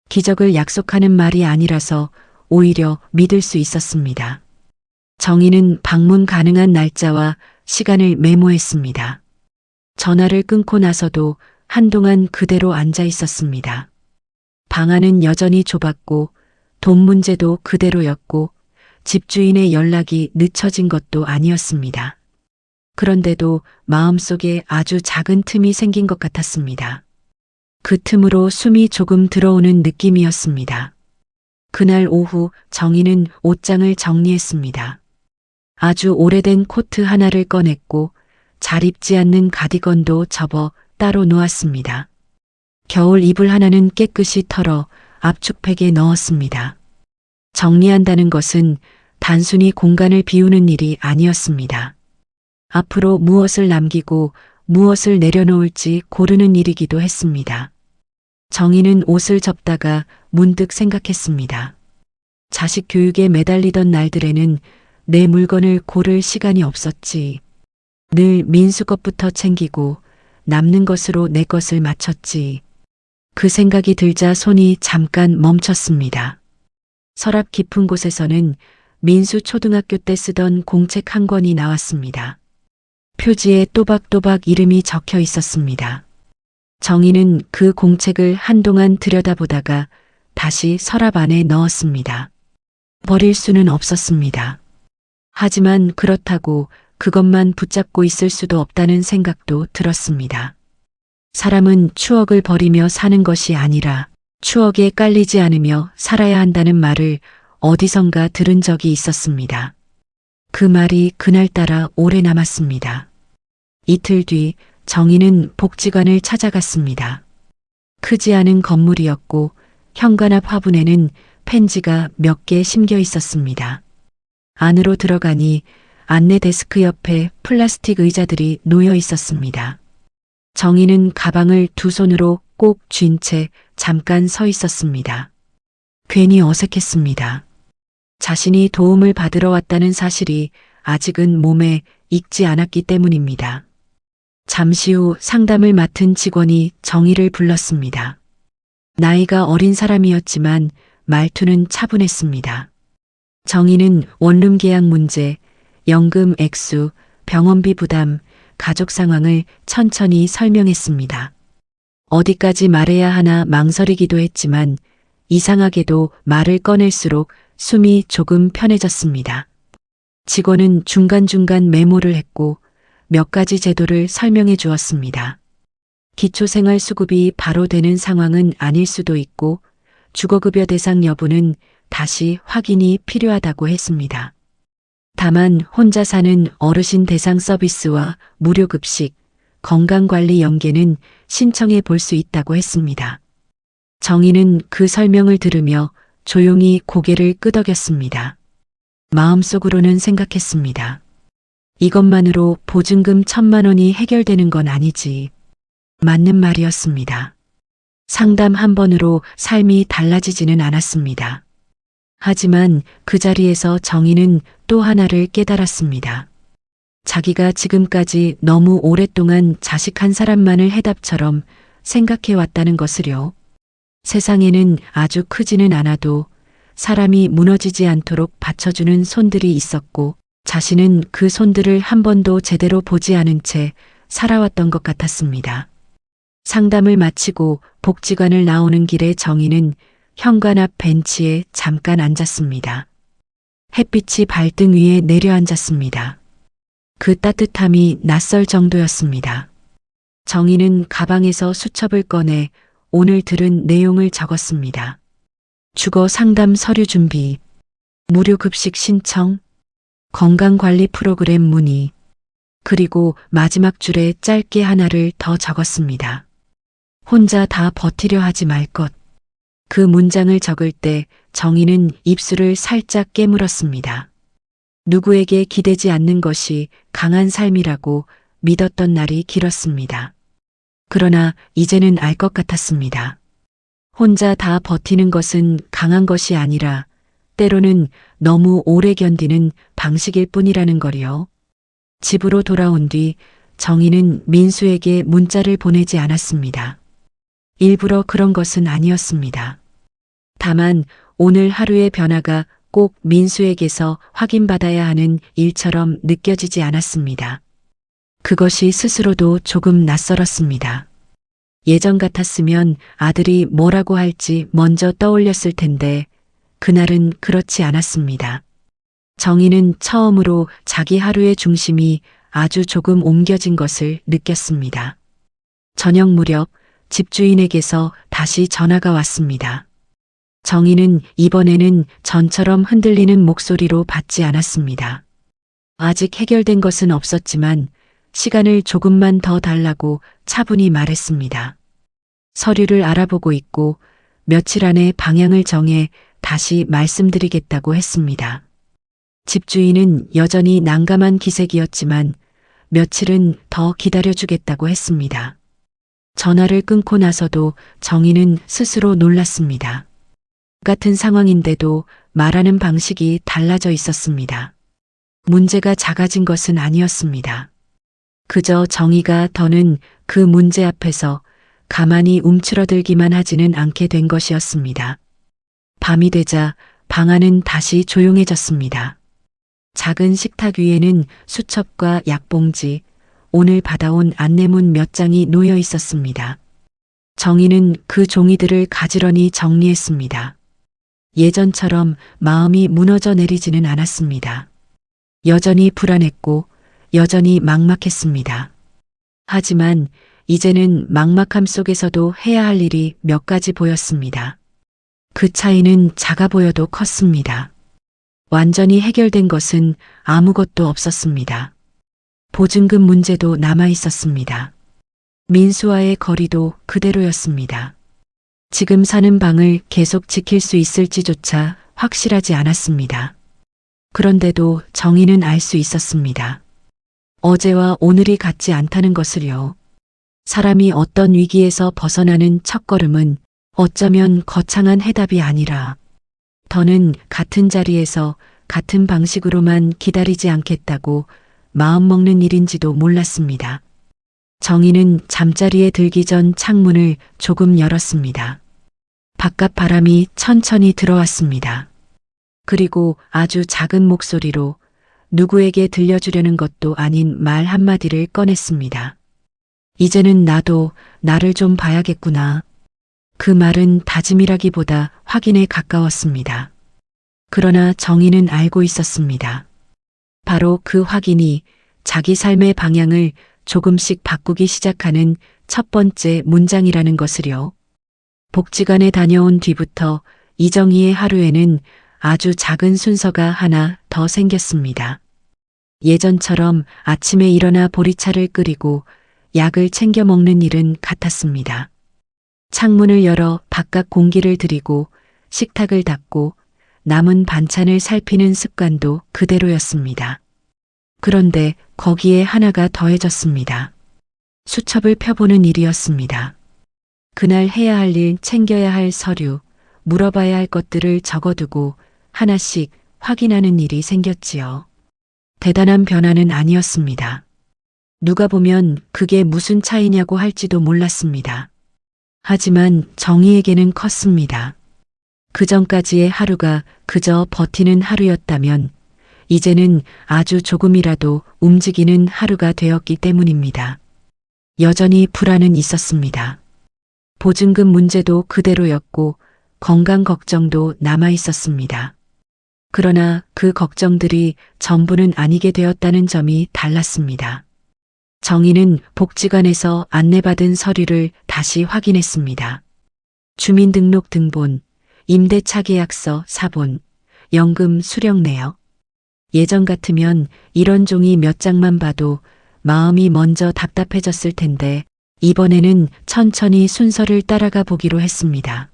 Speaker 1: 기적을 약속하는 말이 아니라서 오히려 믿을 수 있었습니다. 정희는 방문 가능한 날짜와 시간을 메모했습니다. 전화를 끊고 나서도 한동안 그대로 앉아 있었습니다. 방 안은 여전히 좁았고 돈 문제도 그대로였고 집주인의 연락이 늦춰진 것도 아니었습니다. 그런데도 마음속에 아주 작은 틈이 생긴 것 같았습니다. 그 틈으로 숨이 조금 들어오는 느낌이었습니다. 그날 오후 정희는 옷장을 정리했습니다. 아주 오래된 코트 하나를 꺼냈고 잘 입지 않는 가디건도 접어 따로 놓았습니다. 겨울 이불 하나는 깨끗이 털어 압축팩에 넣었습니다. 정리한다는 것은 단순히 공간을 비우는 일이 아니었습니다. 앞으로 무엇을 남기고 무엇을 내려놓을지 고르는 일이기도 했습니다. 정희는 옷을 접다가 문득 생각했습니다. 자식 교육에 매달리던 날들에는 내 물건을 고를 시간이 없었지. 늘 민수 것부터 챙기고 남는 것으로 내 것을 맞췄지. 그 생각이 들자 손이 잠깐 멈췄습니다. 서랍 깊은 곳에서는 민수 초등학교 때 쓰던 공책 한 권이 나왔습니다. 표지에 또박또박 이름이 적혀 있었습니다. 정희는 그 공책을 한동안 들여다보다가 다시 서랍 안에 넣었습니다. 버릴 수는 없었습니다. 하지만 그렇다고 그것만 붙잡고 있을 수도 없다는 생각도 들었습니다. 사람은 추억을 버리며 사는 것이 아니라 추억에 깔리지 않으며 살아야 한다는 말을 어디선가 들은 적이 있었습니다. 그 말이 그날따라 오래 남았습니다. 이틀 뒤 정희는 복지관을 찾아갔습니다. 크지 않은 건물이었고 현관 앞 화분에는 펜지가 몇 개 심겨 있었습니다. 안으로 들어가니 안내 데스크 옆에 플라스틱 의자들이 놓여 있었습니다. 정희는 가방을 두 손으로 꼭 쥔 채 잠깐 서 있었습니다. 괜히 어색했습니다. 자신이 도움을 받으러 왔다는 사실이 아직은 몸에 익지 않았기 때문입니다. 잠시 후 상담을 맡은 직원이 정희를 불렀습니다. 나이가 어린 사람이었지만 말투는 차분했습니다. 정희는 원룸 계약 문제, 연금 액수, 병원비 부담, 가족 상황을 천천히 설명했습니다. 어디까지 말해야 하나 망설이기도 했지만 이상하게도 말을 꺼낼수록 숨이 조금 편해졌습니다. 직원은 중간중간 메모를 했고 몇 가지 제도를 설명해 주었습니다. 기초생활수급이 바로 되는 상황은 아닐 수도 있고 주거급여 대상 여부는 다시 확인이 필요하다고 했습니다. 다만 혼자 사는 어르신 대상 서비스와 무료급식, 건강관리 연계는 신청해 볼 수 있다고 했습니다. 정희는 그 설명을 들으며 조용히 고개를 끄덕였습니다. 마음속으로는 생각했습니다. 이것만으로 보증금 1,000만 원이 해결되는 건 아니지. 맞는 말이었습니다. 상담 한 번으로 삶이 달라지지는 않았습니다. 하지만 그 자리에서 정희는 또 하나를 깨달았습니다. 자기가 지금까지 너무 오랫동안 자식 한 사람만을 해답처럼 생각해 왔다는 것을요. 세상에는 아주 크지는 않아도 사람이 무너지지 않도록 받쳐주는 손들이 있었고 자신은 그 손들을 한 번도 제대로 보지 않은 채 살아왔던 것 같았습니다. 상담을 마치고 복지관을 나오는 길에 정희는 현관 앞 벤치에 잠깐 앉았습니다. 햇빛이 발등 위에 내려앉았습니다. 그 따뜻함이 낯설 정도였습니다. 정희는 가방에서 수첩을 꺼내 오늘 들은 내용을 적었습니다. 주거 상담 서류 준비, 무료 급식 신청, 건강관리 프로그램 문의, 그리고 마지막 줄에 짧게 하나를 더 적었습니다. 혼자 다 버티려 하지 말 것. 그 문장을 적을 때 정희는 입술을 살짝 깨물었습니다. 누구에게 기대지 않는 것이 강한 삶이라고 믿었던 날이 길었습니다. 그러나 이제는 알 것 같았습니다. 혼자 다 버티는 것은 강한 것이 아니라 때로는 너무 오래 견디는 방식일 뿐이라는 거리요. 집으로 돌아온 뒤 정희는 민수에게 문자를 보내지 않았습니다. 일부러 그런 것은 아니었습니다. 다만 오늘 하루의 변화가 꼭 민수에게서 확인받아야 하는 일처럼 느껴지지 않았습니다. 그것이 스스로도 조금 낯설었습니다. 예전 같았으면 아들이 뭐라고 할지 먼저 떠올렸을 텐데 그날은 그렇지 않았습니다. 정희는 처음으로 자기 하루의 중심이 아주 조금 옮겨진 것을 느꼈습니다. 저녁 무렵 집주인에게서 다시 전화가 왔습니다. 정희는 이번에는 전처럼 흔들리는 목소리로 받지 않았습니다. 아직 해결된 것은 없었지만 시간을 조금만 더 달라고 차분히 말했습니다. 서류를 알아보고 있고 며칠 안에 방향을 정해 다시 말씀드리겠다고 했습니다. 집주인은 여전히 난감한 기색이었지만 며칠은 더 기다려주겠다고 했습니다. 전화를 끊고 나서도 정희는 스스로 놀랐습니다. 같은 상황인데도 말하는 방식이 달라져 있었습니다. 문제가 작아진 것은 아니었습니다. 그저 정희가 더는 그 문제 앞에서 가만히 움츠러들기만 하지는 않게 된 것이었습니다. 밤이 되자 방 안은 다시 조용해졌습니다. 작은 식탁 위에는 수첩과 약봉지, 오늘 받아온 안내문 몇 장이 놓여 있었습니다. 정희는 그 종이들을 가지런히 정리했습니다. 예전처럼 마음이 무너져 내리지는 않았습니다. 여전히 불안했고 여전히 막막했습니다. 하지만 이제는 막막함 속에서도 해야 할 일이 몇 가지 보였습니다. 그 차이는 작아 보여도 컸습니다. 완전히 해결된 것은 아무것도 없었습니다. 보증금 문제도 남아 있었습니다. 민수와의 거리도 그대로였습니다. 지금 사는 방을 계속 지킬 수 있을지조차 확실하지 않았습니다. 그런데도 정희는 알 수 있었습니다. 어제와 오늘이 같지 않다는 것을요. 사람이 어떤 위기에서 벗어나는 첫걸음은 어쩌면 거창한 해답이 아니라 더는 같은 자리에서 같은 방식으로만 기다리지 않겠다고 마음먹는 일인지도 몰랐습니다. 정희는 잠자리에 들기 전 창문을 조금 열었습니다. 바깥 바람이 천천히 들어왔습니다. 그리고 아주 작은 목소리로 누구에게 들려주려는 것도 아닌 말 한마디를 꺼냈습니다. 이제는 나도 나를 좀 봐야겠구나. 그 말은 다짐이라기보다 확인에 가까웠습니다. 그러나 정희는 알고 있었습니다. 바로 그 확인이 자기 삶의 방향을 조금씩 바꾸기 시작하는 첫 번째 문장이라는 것을요. 복지관에 다녀온 뒤부터 이정희의 하루에는 아주 작은 순서가 하나 더 생겼습니다. 예전처럼 아침에 일어나 보리차를 끓이고 약을 챙겨 먹는 일은 같았습니다. 창문을 열어 바깥 공기를 들이고 식탁을 닦고 남은 반찬을 살피는 습관도 그대로였습니다. 그런데 거기에 하나가 더해졌습니다. 수첩을 펴보는 일이었습니다. 그날 해야 할 일, 챙겨야 할 서류, 물어봐야 할 것들을 적어두고 하나씩 확인하는 일이 생겼지요. 대단한 변화는 아니었습니다. 누가 보면 그게 무슨 차이냐고 할지도 몰랐습니다. 하지만 정희에게는 컸습니다. 그 전까지의 하루가 그저 버티는 하루였다면 이제는 아주 조금이라도 움직이는 하루가 되었기 때문입니다. 여전히 불안은 있었습니다. 보증금 문제도 그대로였고 건강 걱정도 남아 있었습니다. 그러나 그 걱정들이 전부는 아니게 되었다는 점이 달랐습니다. 정희는 복지관에서 안내받은 서류를 다시 확인했습니다. 주민등록 등본, 임대차 계약서 사본, 연금 수령 내역. 예전 같으면 이런 종이 몇 장만 봐도 마음이 먼저 답답해졌을 텐데 이번에는 천천히 순서를 따라가 보기로 했습니다.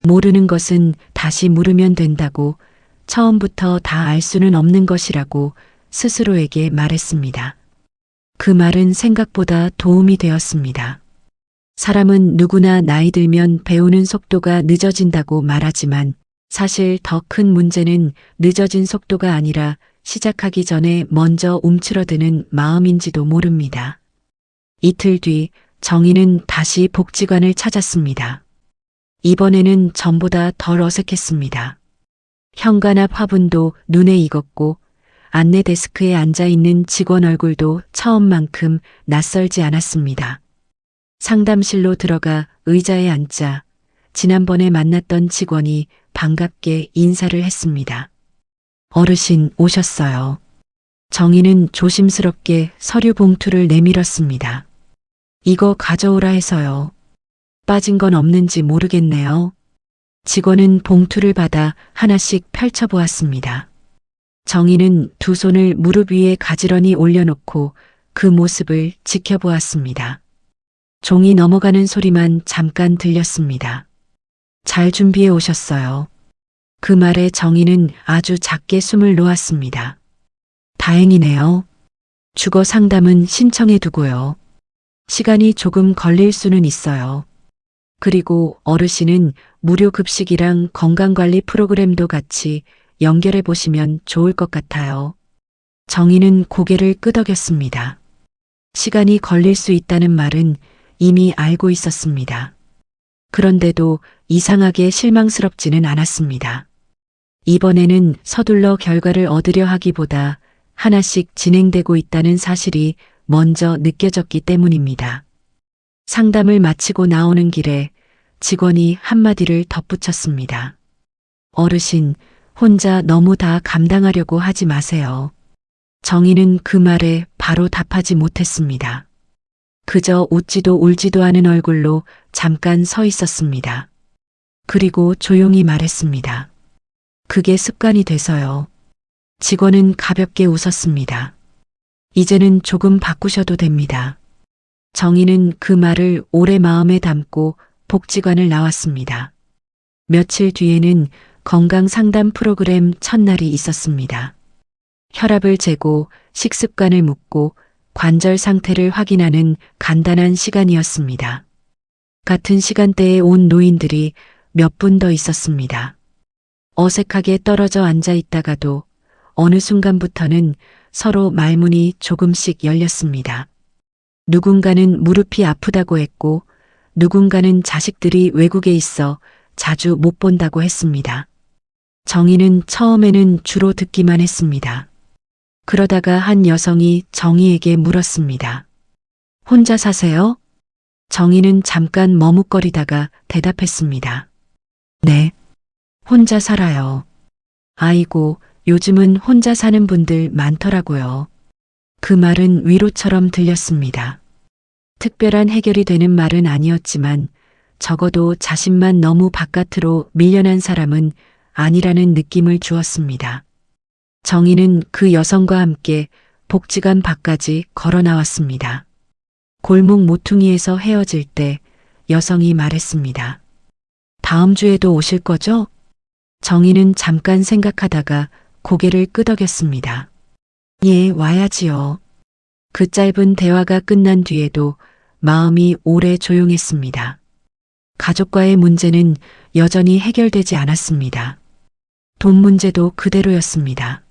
Speaker 1: 모르는 것은 다시 물으면 된다고, 처음부터 다 알 수는 없는 것이라고 스스로에게 말했습니다. 그 말은 생각보다 도움이 되었습니다. 사람은 누구나 나이 들면 배우는 속도가 늦어진다고 말하지만 사실 더 큰 문제는 늦어진 속도가 아니라 시작하기 전에 먼저 움츠러드는 마음인지도 모릅니다. 이틀 뒤 정희는 다시 복지관을 찾았습니다. 이번에는 전보다 덜 어색했습니다. 현관 앞 화분도 눈에 익었고 안내 데스크에 앉아있는 직원 얼굴도 처음만큼 낯설지 않았습니다. 상담실로 들어가 의자에 앉자 지난번에 만났던 직원이 반갑게 인사를 했습니다. 어르신 오셨어요. 정희는 조심스럽게 서류 봉투를 내밀었습니다. 이거 가져오라 해서요. 빠진 건 없는지 모르겠네요. 직원은 봉투를 받아 하나씩 펼쳐보았습니다. 정희는 두 손을 무릎 위에 가지런히 올려놓고 그 모습을 지켜보았습니다. 종이 넘어가는 소리만 잠깐 들렸습니다. 잘 준비해 오셨어요. 그 말에 정희는 아주 작게 숨을 놓았습니다. 다행이네요. 주거 상담은 신청해 두고요. 시간이 조금 걸릴 수는 있어요. 그리고 어르신은 무료 급식이랑 건강관리 프로그램도 같이 연결해 보시면 좋을 것 같아요. 정희는 고개를 끄덕였습니다. 시간이 걸릴 수 있다는 말은 이미 알고 있었습니다. 그런데도 이상하게 실망스럽지는 않았습니다. 이번에는 서둘러 결과를 얻으려 하기보다 하나씩 진행되고 있다는 사실이 먼저 느껴졌기 때문입니다. 상담을 마치고 나오는 길에 직원이 한마디를 덧붙였습니다. 어르신, 혼자 너무 다 감당하려고 하지 마세요. 정희는 그 말에 바로 답하지 못했습니다. 그저 웃지도 울지도 않은 얼굴로 잠깐 서 있었습니다. 그리고 조용히 말했습니다. 그게 습관이 돼서요. 직원은 가볍게 웃었습니다. 이제는 조금 바꾸셔도 됩니다. 정희는 그 말을 오래 마음에 담고 복지관을 나왔습니다. 며칠 뒤에는 건강 상담 프로그램 첫날이 있었습니다. 혈압을 재고 식습관을 묻고 관절 상태를 확인하는 간단한 시간이었습니다. 같은 시간대에 온 노인들이 몇 분 더 있었습니다. 어색하게 떨어져 앉아 있다가도 어느 순간부터는 서로 말문이 조금씩 열렸습니다. 누군가는 무릎이 아프다고 했고 누군가는 자식들이 외국에 있어 자주 못 본다고 했습니다. 정희는 처음에는 주로 듣기만 했습니다. 그러다가 한 여성이 정희에게 물었습니다. 혼자 사세요? 정희는 잠깐 머뭇거리다가 대답했습니다. 네, 혼자 살아요. 아이고, 요즘은 혼자 사는 분들 많더라고요. 그 말은 위로처럼 들렸습니다. 특별한 해결이 되는 말은 아니었지만 적어도 자신만 너무 바깥으로 밀려난 사람은 아니라는 느낌을 주었습니다. 정희는 그 여성과 함께 복지관 밖까지 걸어 나왔습니다. 골목 모퉁이에서 헤어질 때 여성이 말했습니다. 다음 주에도 오실 거죠? 정희는 잠깐 생각하다가 고개를 끄덕였습니다. 예, 와야지요. 그 짧은 대화가 끝난 뒤에도 마음이 오래 조용했습니다. 가족과의 문제는 여전히 해결되지 않았습니다. 돈 문제도 그대로였습니다.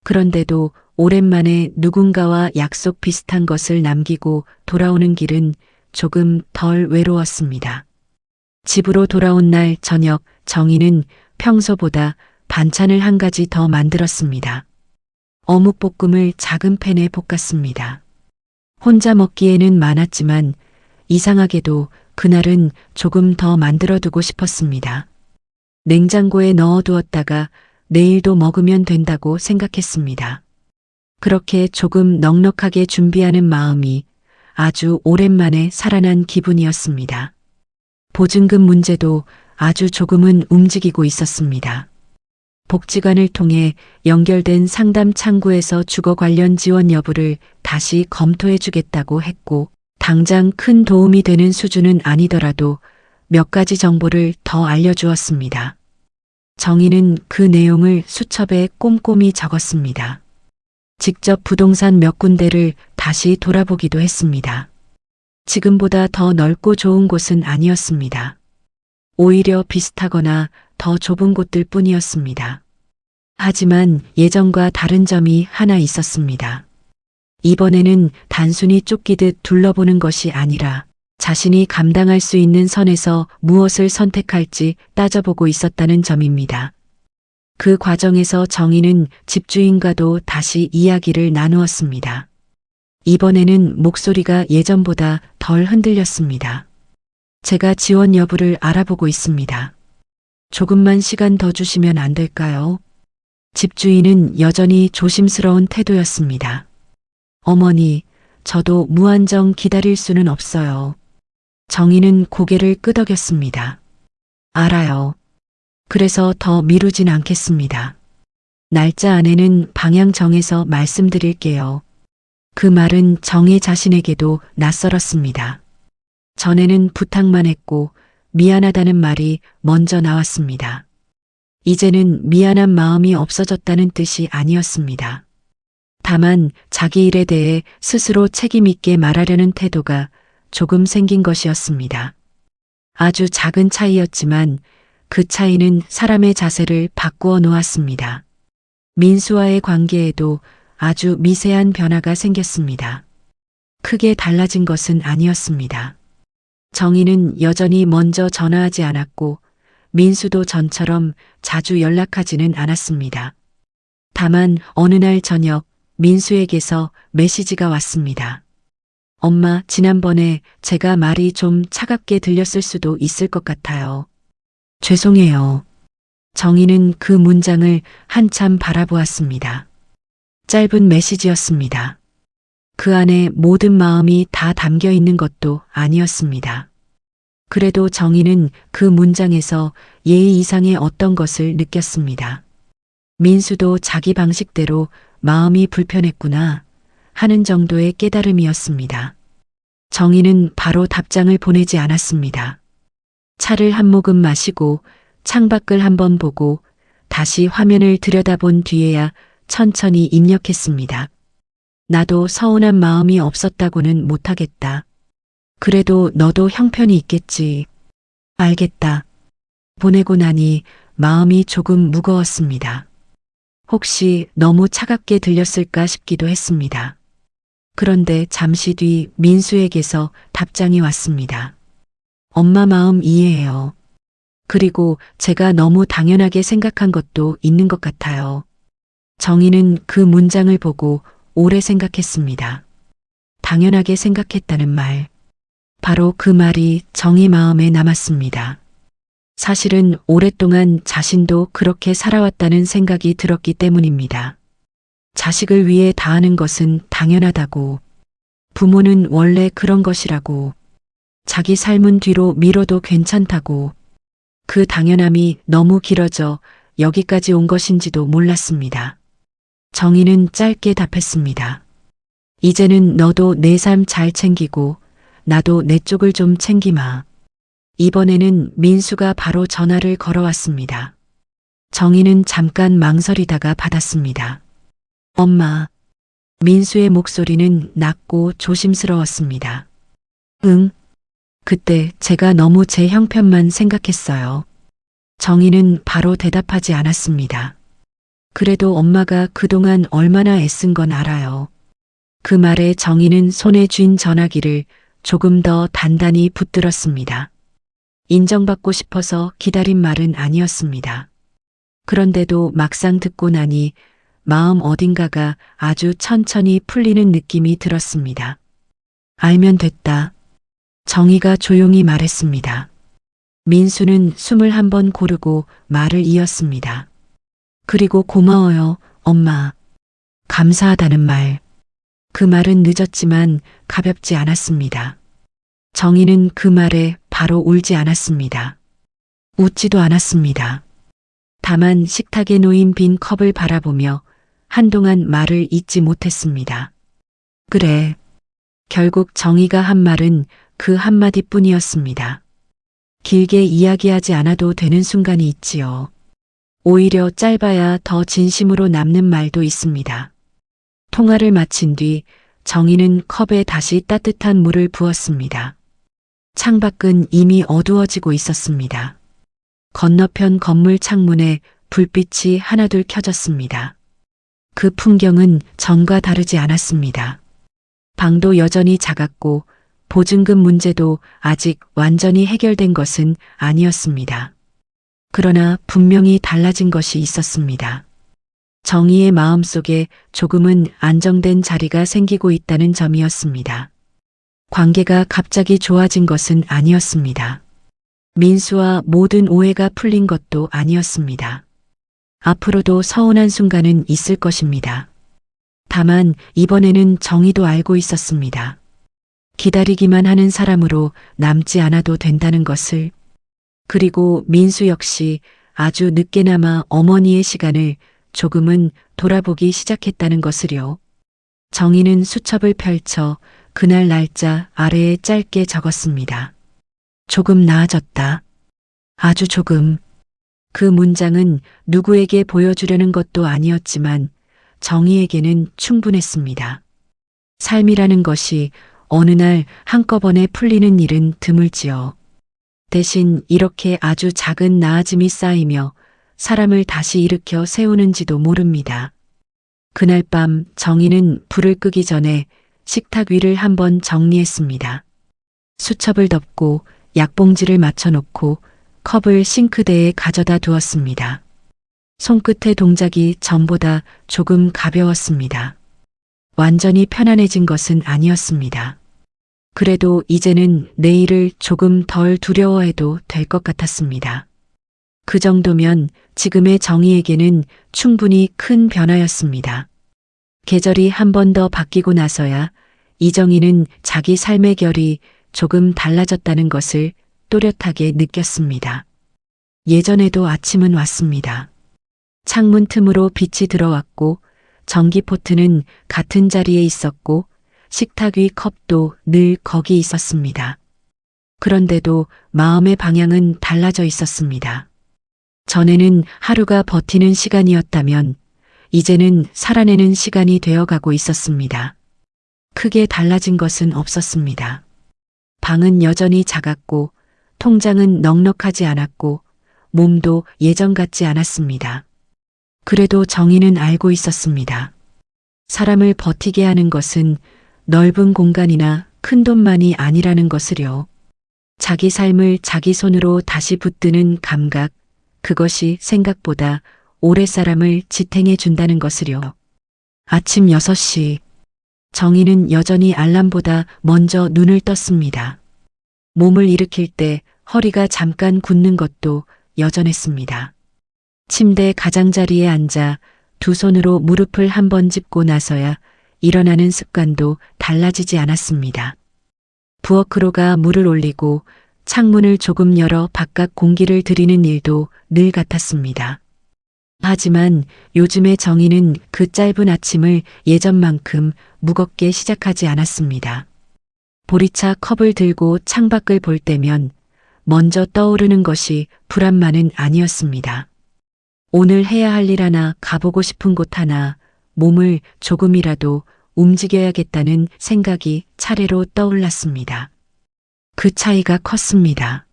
Speaker 1: 그런데도 오랜만에 누군가와 약속 비슷한 것을 남기고 돌아오는 길은 조금 덜 외로웠습니다. 집으로 돌아온 날 저녁 정희는 평소보다 반찬을 한 가지 더 만들었습니다. 어묵볶음을 작은 팬에 볶았습니다. 혼자 먹기에는 많았지만 이상하게도 그날은 조금 더 만들어두고 싶었습니다. 냉장고에 넣어두었다가 내일도 먹으면 된다고 생각했습니다. 그렇게 조금 넉넉하게 준비하는 마음이 아주 오랜만에 살아난 기분이었습니다. 보증금 문제도 아주 조금은 움직이고 있었습니다. 복지관을 통해 연결된 상담 창구에서 주거 관련 지원 여부를 다시 검토해 주겠다고 했고, 당장 큰 도움이 되는 수준은 아니더라도 몇 가지 정보를 더 알려주었습니다. 정희는 그 내용을 수첩에 꼼꼼히 적었습니다. 직접 부동산 몇 군데를 다시 돌아보기도 했습니다. 지금보다 더 넓고 좋은 곳은 아니었습니다. 오히려 비슷하거나 더 좁은 곳들 뿐이었습니다. 하지만 예전과 다른 점이 하나 있었습니다. 이번에는 단순히 쫓기듯 둘러보는 것이 아니라 자신이 감당할 수 있는 선에서 무엇을 선택할지 따져보고 있었다는 점입니다. 그 과정에서 정희는 집주인과도 다시 이야기를 나누었습니다. 이번에는 목소리가 예전보다 덜 흔들렸습니다. 제가 지원 여부를 알아보고 있습니다. 조금만 시간 더 주시면 안 될까요? 집주인은 여전히 조심스러운 태도였습니다. 어머니, 저도 무한정 기다릴 수는 없어요. 정희는 고개를 끄덕였습니다. 알아요. 그래서 더 미루진 않겠습니다. 날짜 안에는 방향 정해서 말씀드릴게요. 그 말은 정희 자신에게도 낯설었습니다. 전에는 부탁만 했고 미안하다는 말이 먼저 나왔습니다. 이제는 미안한 마음이 없어졌다는 뜻이 아니었습니다. 다만 자기 일에 대해 스스로 책임 있게 말하려는 태도가 조금 생긴 것이었습니다. 아주 작은 차이였지만 그 차이는 사람의 자세를 바꾸어 놓았습니다. 민수와의 관계에도 아주 미세한 변화가 생겼습니다. 크게 달라진 것은 아니었습니다. 정희는 여전히 먼저 전화하지 않았고 민수도 전처럼 자주 연락하지는 않았습니다. 다만 어느 날 저녁 민수에게서 메시지가 왔습니다. 엄마, 지난번에 제가 말이 좀 차갑게 들렸을 수도 있을 것 같아요. 죄송해요. 정희는 그 문장을 한참 바라보았습니다. 짧은 메시지였습니다. 그 안에 모든 마음이 다 담겨 있는 것도 아니었습니다. 그래도 정희는 그 문장에서 예의 이상의 어떤 것을 느꼈습니다. 민수도 자기 방식대로 마음이 불편했구나 하는 정도의 깨달음이었습니다. 정희는 바로 답장을 보내지 않았습니다. 차를 한 모금 마시고 창밖을 한번 보고 다시 화면을 들여다본 뒤에야 천천히 입력했습니다. 나도 서운한 마음이 없었다고는 못하겠다. 그래도 너도 형편이 있겠지. 알겠다. 보내고 나니 마음이 조금 무거웠습니다. 혹시 너무 차갑게 들렸을까 싶기도 했습니다. 그런데 잠시 뒤 민수에게서 답장이 왔습니다. 엄마 마음 이해해요. 그리고 제가 너무 당연하게 생각한 것도 있는 것 같아요. 정희는 그 문장을 보고 오래 생각했습니다. 당연하게 생각했다는 말. 바로 그 말이 정희 마음에 남았습니다. 사실은 오랫동안 자신도 그렇게 살아왔다는 생각이 들었기 때문입니다. 자식을 위해 다하는 것은 당연하다고, 부모는 원래 그런 것이라고, 자기 삶은 뒤로 미뤄도 괜찮다고, 그 당연함이 너무 길어져 여기까지 온 것인지도 몰랐습니다. 정희는 짧게 답했습니다. 이제는 너도 내 삶 잘 챙기고 나도 내 쪽을 좀 챙기마. 이번에는 민수가 바로 전화를 걸어왔습니다. 정희는 잠깐 망설이다가 받았습니다. 엄마, 민수의 목소리는 낮고 조심스러웠습니다. 응. 그때 제가 너무 제 형편만 생각했어요. 정희는 바로 대답하지 않았습니다. 그래도 엄마가 그동안 얼마나 애쓴 건 알아요. 그 말에 정희는 손에 쥔 전화기를 조금 더 단단히 붙들었습니다. 인정받고 싶어서 기다린 말은 아니었습니다. 그런데도 막상 듣고 나니 마음 어딘가가 아주 천천히 풀리는 느낌이 들었습니다. 알면 됐다. 정희가 조용히 말했습니다. 민수는 숨을 한번 고르고 말을 이었습니다. 그리고 고마워요, 엄마. 감사하다는 말. 그 말은 늦었지만 가볍지 않았습니다. 정희는 그 말에 바로 울지 않았습니다. 웃지도 않았습니다. 다만 식탁에 놓인 빈 컵을 바라보며 한동안 말을 잇지 못했습니다. 그래. 결국 정희가 한 말은 그 한마디뿐이었습니다. 길게 이야기하지 않아도 되는 순간이 있지요. 오히려 짧아야 더 진심으로 남는 말도 있습니다. 통화를 마친 뒤 정희는 컵에 다시 따뜻한 물을 부었습니다. 창밖은 이미 어두워지고 있었습니다. 건너편 건물 창문에 불빛이 하나둘 켜졌습니다. 그 풍경은 전과 다르지 않았습니다. 방도 여전히 작았고 보증금 문제도 아직 완전히 해결된 것은 아니었습니다. 그러나 분명히 달라진 것이 있었습니다. 정희의 마음속에 조금은 안정된 자리가 생기고 있다는 점이었습니다. 관계가 갑자기 좋아진 것은 아니었습니다. 민수와 모든 오해가 풀린 것도 아니었습니다. 앞으로도 서운한 순간은 있을 것입니다. 다만 이번에는 정희도 알고 있었습니다. 기다리기만 하는 사람으로 남지 않아도 된다는 것을. 그리고 민수 역시 아주 늦게나마 어머니의 시간을 조금은 돌아보기 시작했다는 것을요. 정희는 수첩을 펼쳐 그날 날짜 아래에 짧게 적었습니다. 조금 나아졌다. 아주 조금. 그 문장은 누구에게 보여주려는 것도 아니었지만 정희에게는 충분했습니다. 삶이라는 것이 어느 날 한꺼번에 풀리는 일은 드물지요. 대신 이렇게 아주 작은 나아짐이 쌓이며 사람을 다시 일으켜 세우는지도 모릅니다. 그날 밤 정희는 불을 끄기 전에 식탁 위를 한번 정리했습니다. 수첩을 덮고 약봉지를 맞춰놓고 컵을 싱크대에 가져다 두었습니다. 손끝의 동작이 전보다 조금 가벼웠습니다. 완전히 편안해진 것은 아니었습니다. 그래도 이제는 내일을 조금 덜 두려워해도 될 것 같았습니다. 그 정도면 지금의 정희에게는 충분히 큰 변화였습니다. 계절이 한 번 더 바뀌고 나서야 이정희는 자기 삶의 결이 조금 달라졌다는 것을 또렷하게 느꼈습니다. 예전에도 아침은 왔습니다. 창문 틈으로 빛이 들어왔고 전기포트는 같은 자리에 있었고 식탁 위 컵도 늘 거기 있었습니다. 그런데도 마음의 방향은 달라져 있었습니다. 전에는 하루가 버티는 시간이었다면 이제는 살아내는 시간이 되어가고 있었습니다. 크게 달라진 것은 없었습니다. 방은 여전히 작았고 통장은 넉넉하지 않았고 몸도 예전 같지 않았습니다. 그래도 정희는 알고 있었습니다. 사람을 버티게 하는 것은 넓은 공간이나 큰 돈만이 아니라는 것을요. 자기 삶을 자기 손으로 다시 붙드는 감각, 그것이 생각보다 오래 사람을 지탱해 준다는 것을요. 아침 6시. 정희는 여전히 알람보다 먼저 눈을 떴습니다. 몸을 일으킬 때 허리가 잠깐 굳는 것도 여전했습니다. 침대 가장자리에 앉아 두 손으로 무릎을 한번 짚고 나서야 일어나는 습관도 달라지지 않았습니다. 부엌으로 가 물을 올리고 창문을 조금 열어 바깥 공기를 들이는 일도 늘 같았습니다. 하지만 요즘의 정희는 그 짧은 아침을 예전만큼 무겁게 시작하지 않았습니다. 보리차 컵을 들고 창밖을 볼 때면 먼저 떠오르는 것이 불안만은 아니었습니다. 오늘 해야 할 일 하나, 가보고 싶은 곳 하나, 몸을 조금이라도 움직여야겠다는 생각이 차례로 떠올랐습니다. 그 차이가 컸습니다.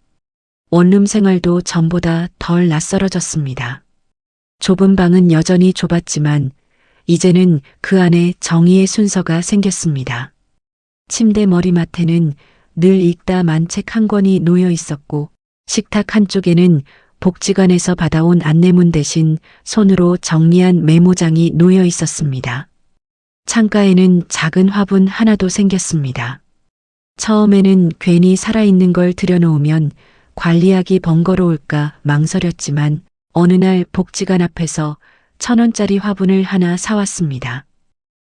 Speaker 1: 원룸 생활도 전보다 덜 낯설어졌습니다. 좁은 방은 여전히 좁았지만 이제는 그 안에 정의의 순서가 생겼습니다. 침대 머리맡에는 늘 읽다 만 책 한 권이 놓여 있었고 식탁 한쪽에는 복지관에서 받아온 안내문 대신 손으로 정리한 메모장이 놓여 있었습니다. 창가에는 작은 화분 하나도 생겼습니다. 처음에는 괜히 살아있는 걸 들여놓으면 관리하기 번거로울까 망설였지만 어느 날 복지관 앞에서 1,000원짜리 화분을 하나 사왔습니다.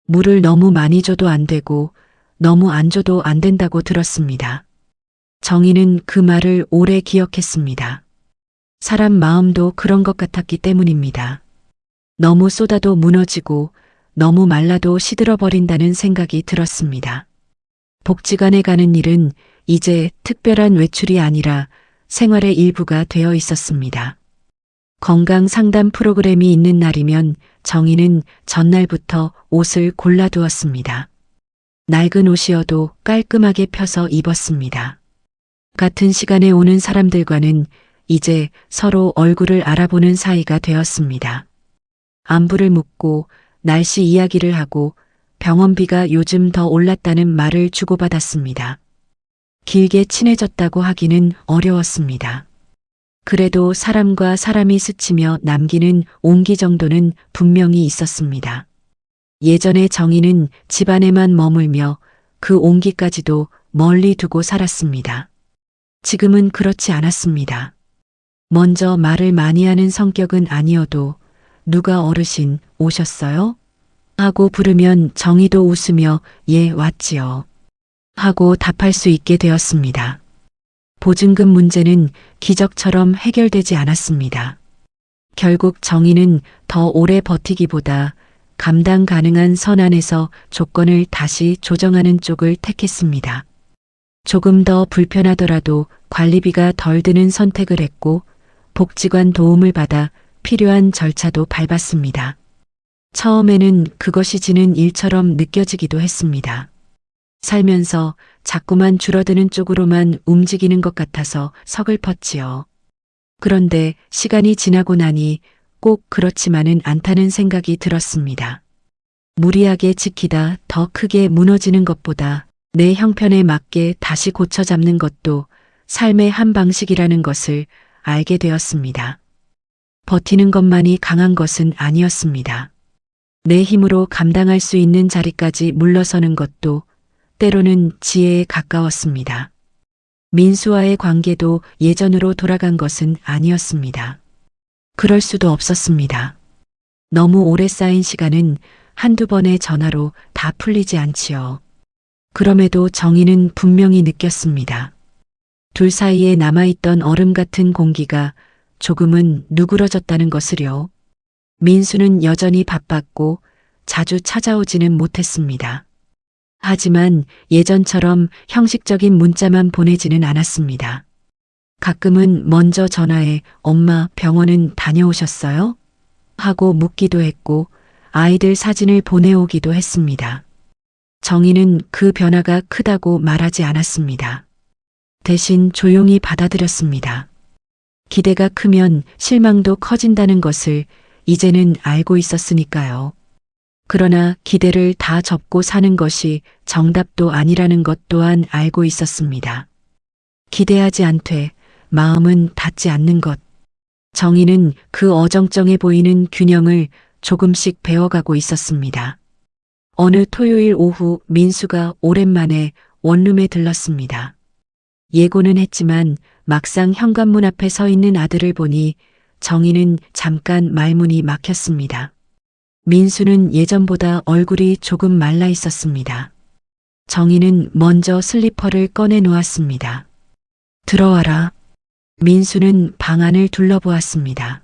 Speaker 1: 물을 너무 많이 줘도 안 되고 너무 안 줘도 안 된다고 들었습니다. 정희는 그 말을 오래 기억했습니다. 사람 마음도 그런 것 같았기 때문입니다. 너무 쏟아도 무너지고 너무 말라도 시들어버린다는 생각이 들었습니다. 복지관에 가는 일은 이제 특별한 외출이 아니라 생활의 일부가 되어 있었습니다. 건강 상담 프로그램이 있는 날이면 정희는 전날부터 옷을 골라두었습니다. 낡은 옷이어도 깔끔하게 펴서 입었습니다. 같은 시간에 오는 사람들과는 이제 서로 얼굴을 알아보는 사이가 되었습니다. 안부를 묻고 날씨 이야기를 하고 병원비가 요즘 더 올랐다는 말을 주고받았습니다. 길게 친해졌다고 하기는 어려웠습니다. 그래도 사람과 사람이 스치며 남기는 온기 정도는 분명히 있었습니다. 예전에 정희는 집안에만 머물며 그 온기까지도 멀리 두고 살았습니다. 지금은 그렇지 않았습니다. 먼저 말을 많이 하는 성격은 아니어도 누가 어르신 오셨어요? 하고 부르면 정희도 웃으며 예 왔지요. 하고 답할 수 있게 되었습니다. 보증금 문제는 기적처럼 해결되지 않았습니다. 결국 정희는 더 오래 버티기보다 감당 가능한 선 안에서 조건을 다시 조정하는 쪽을 택했습니다. 조금 더 불편하더라도 관리비가 덜 드는 선택을 했고 복지관 도움을 받아 필요한 절차도 밟았습니다. 처음에는 그것이 지는 일처럼 느껴지기도 했습니다. 살면서 자꾸만 줄어드는 쪽으로만 움직이는 것 같아서 서글펐지요. 그런데 시간이 지나고 나니 꼭 그렇지만은 않다는 생각이 들었습니다. 무리하게 지키다 더 크게 무너지는 것보다 내 형편에 맞게 다시 고쳐 잡는 것도 삶의 한 방식이라는 것을 알게 되었습니다. 버티는 것만이 강한 것은 아니었습니다. 내 힘으로 감당할 수 있는 자리까지 물러서는 것도 때로는 지혜에 가까웠습니다. 민수와의 관계도 예전으로 돌아간 것은 아니었습니다. 그럴 수도 없었습니다. 너무 오래 쌓인 시간은 한두 번의 전화로 다 풀리지 않지요. 그럼에도 정희는 분명히 느꼈습니다. 둘 사이에 남아있던 얼음 같은 공기가 조금은 누그러졌다는 것을요. 민수는 여전히 바빴고 자주 찾아오지는 못했습니다. 하지만 예전처럼 형식적인 문자만 보내지는 않았습니다. 가끔은 먼저 전화해 엄마 병원은 다녀오셨어요? 하고 묻기도 했고 아이들 사진을 보내오기도 했습니다. 정희는 그 변화가 크다고 말하지 않았습니다. 대신 조용히 받아들였습니다. 기대가 크면 실망도 커진다는 것을 이제는 알고 있었으니까요. 그러나 기대를 다 접고 사는 것이 정답도 아니라는 것 또한 알고 있었습니다. 기대하지 않되 마음은 닿지 않는 것. 정희는 그 어정쩡해 보이는 균형을 조금씩 배워가고 있었습니다. 어느 토요일 오후 민수가 오랜만에 원룸에 들렀습니다. 예고는 했지만 막상 현관문 앞에 서 있는 아들을 보니 정희는 잠깐 말문이 막혔습니다. 민수는 예전보다 얼굴이 조금 말라 있었습니다. 정희는 먼저 슬리퍼를 꺼내 놓았습니다. 들어와라. 민수는 방 안을 둘러보았습니다.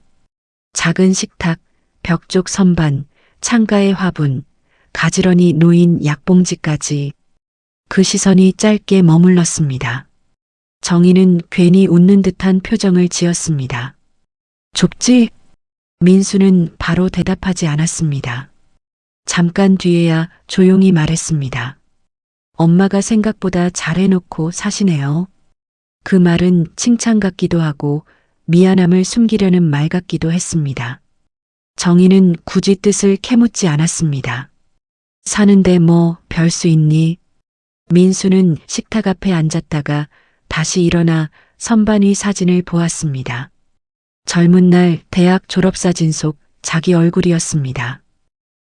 Speaker 1: 작은 식탁, 벽 쪽 선반, 창가의 화분, 가지런히 놓인 약봉지까지 그 시선이 짧게 머물렀습니다. 정희는 괜히 웃는 듯한 표정을 지었습니다. 좁지? 민수는 바로 대답하지 않았습니다. 잠깐 뒤에야 조용히 말했습니다. 엄마가 생각보다 잘해놓고 사시네요. 그 말은 칭찬 같기도 하고 미안함을 숨기려는 말 같기도 했습니다. 정희는 굳이 뜻을 캐묻지 않았습니다. 사는데 뭐 별 수 있니? 민수는 식탁 앞에 앉았다가 다시 일어나 선반 위 사진을 보았습니다. 젊은 날 대학 졸업사진 속 자기 얼굴이었습니다.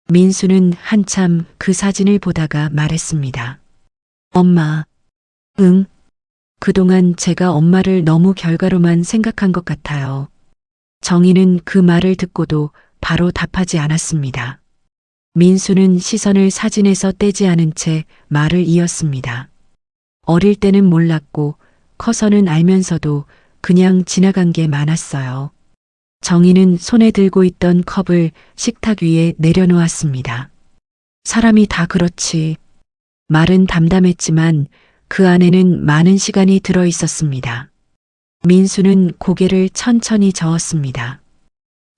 Speaker 1: 민수는 한참 그 사진을 보다가 말했습니다. 엄마, 응? 그동안 제가 엄마를 너무 결과로만 생각한 것 같아요. 정희는 그 말을 듣고도 바로 답하지 않았습니다. 민수는 시선을 사진에서 떼지 않은 채 말을 이었습니다. 어릴 때는 몰랐고 커서는 알면서도 그냥 지나간 게 많았어요. 정희는 손에 들고 있던 컵을 식탁 위에 내려놓았습니다. 사람이 다 그렇지. 말은 담담했지만 그 안에는 많은 시간이 들어 있었습니다. 민수는 고개를 천천히 저었습니다.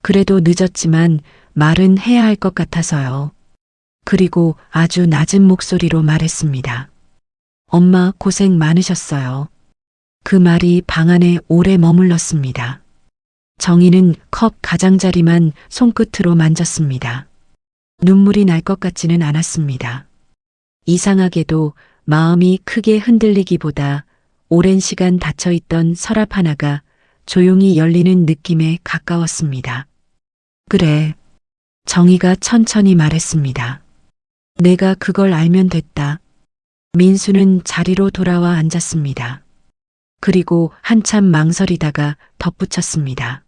Speaker 1: 그래도 늦었지만 말은 해야 할 것 같아서요. 그리고 아주 낮은 목소리로 말했습니다. 엄마 고생 많으셨어요. 그 말이 방 안에 오래 머물렀습니다. 정희는 컵 가장자리만 손끝으로 만졌습니다. 눈물이 날 것 같지는 않았습니다. 이상하게도 마음이 크게 흔들리기보다 오랜 시간 닫혀있던 서랍 하나가 조용히 열리는 느낌에 가까웠습니다. 그래. 정희가 천천히 말했습니다. 내가 그걸 알면 됐다. 민수는 자리로 돌아와 앉았습니다. 그리고 한참 망설이다가 덧붙였습니다.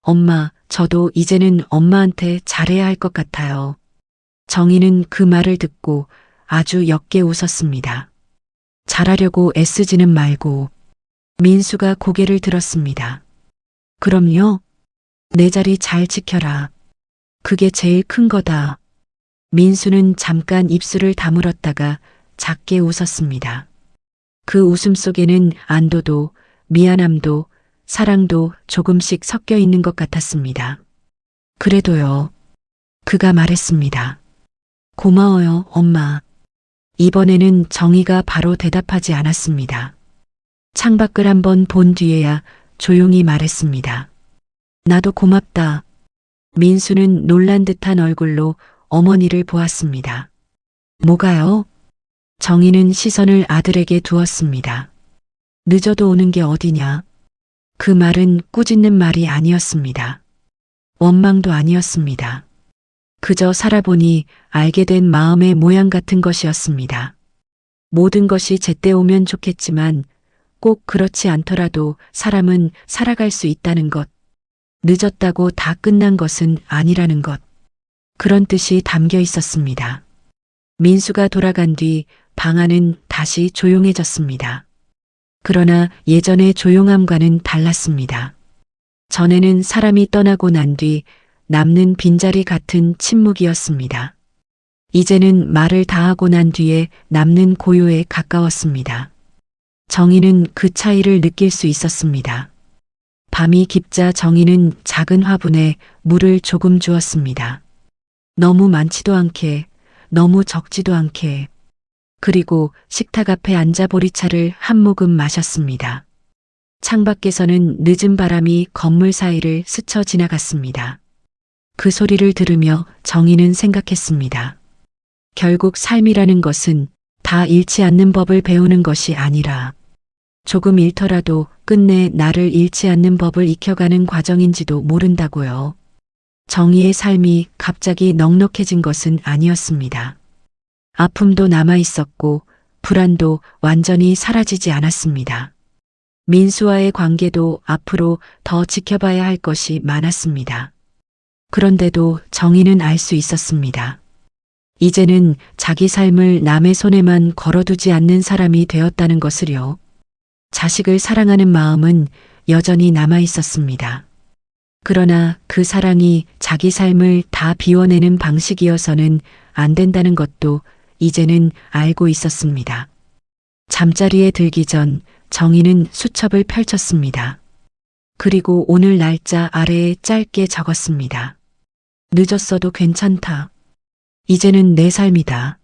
Speaker 1: 엄마, 저도 이제는 엄마한테 잘해야 할 것 같아요. 정희는 그 말을 듣고 아주 옅게 웃었습니다. 잘하려고 애쓰지는 말고. 민수가 고개를 들었습니다. 그럼요. 내 자리 잘 지켜라. 그게 제일 큰 거다. 민수는 잠깐 입술을 다물었다가 작게 웃었습니다. 그 웃음 속에는 안도도 미안함도 사랑도 조금씩 섞여 있는 것 같았습니다. 그래도요. 그가 말했습니다. 고마워요, 엄마. 이번에는 정희가 바로 대답하지 않았습니다. 창밖을 한번 본 뒤에야 조용히 말했습니다. 나도 고맙다. 민수는 놀란 듯한 얼굴로 어머니를 보았습니다. 뭐가요? 정희는 시선을 아들에게 두었습니다. 늦어도 오는 게 어디냐? 그 말은 꾸짖는 말이 아니었습니다. 원망도 아니었습니다. 그저 살아보니 알게 된 마음의 모양 같은 것이었습니다. 모든 것이 제때 오면 좋겠지만 꼭 그렇지 않더라도 사람은 살아갈 수 있다는 것. 늦었다고 다 끝난 것은 아니라는 것. 그런 뜻이 담겨 있었습니다. 민수가 돌아간 뒤 방 안은 다시 조용해졌습니다. 그러나 예전의 조용함과는 달랐습니다. 전에는 사람이 떠나고 난 뒤 남는 빈자리 같은 침묵이었습니다. 이제는 말을 다하고 난 뒤에 남는 고요에 가까웠습니다. 정희는 그 차이를 느낄 수 있었습니다. 밤이 깊자 정희는 작은 화분에 물을 조금 주었습니다. 너무 많지도 않게, 너무 적지도 않게. 그리고 식탁 앞에 앉아 보리차를 한 모금 마셨습니다. 창밖에서는 늦은 바람이 건물 사이를 스쳐 지나갔습니다. 그 소리를 들으며 정희는 생각했습니다. 결국 삶이라는 것은 다 잃지 않는 법을 배우는 것이 아니라 조금 잃더라도 끝내 나를 잃지 않는 법을 익혀가는 과정인지도 모른다고요. 정희의 삶이 갑자기 넉넉해진 것은 아니었습니다. 아픔도 남아 있었고 불안도 완전히 사라지지 않았습니다. 민수와의 관계도 앞으로 더 지켜봐야 할 것이 많았습니다. 그런데도 정희는 알 수 있었습니다. 이제는 자기 삶을 남의 손에만 걸어두지 않는 사람이 되었다는 것을요. 자식을 사랑하는 마음은 여전히 남아 있었습니다. 그러나 그 사랑이 자기 삶을 다 비워내는 방식이어서는 안 된다는 것도 이제는 알고 있었습니다. 잠자리에 들기 전 정희는 수첩을 펼쳤습니다. 그리고 오늘 날짜 아래에 짧게 적었습니다. 늦었어도 괜찮다. 이제는 내 삶이다.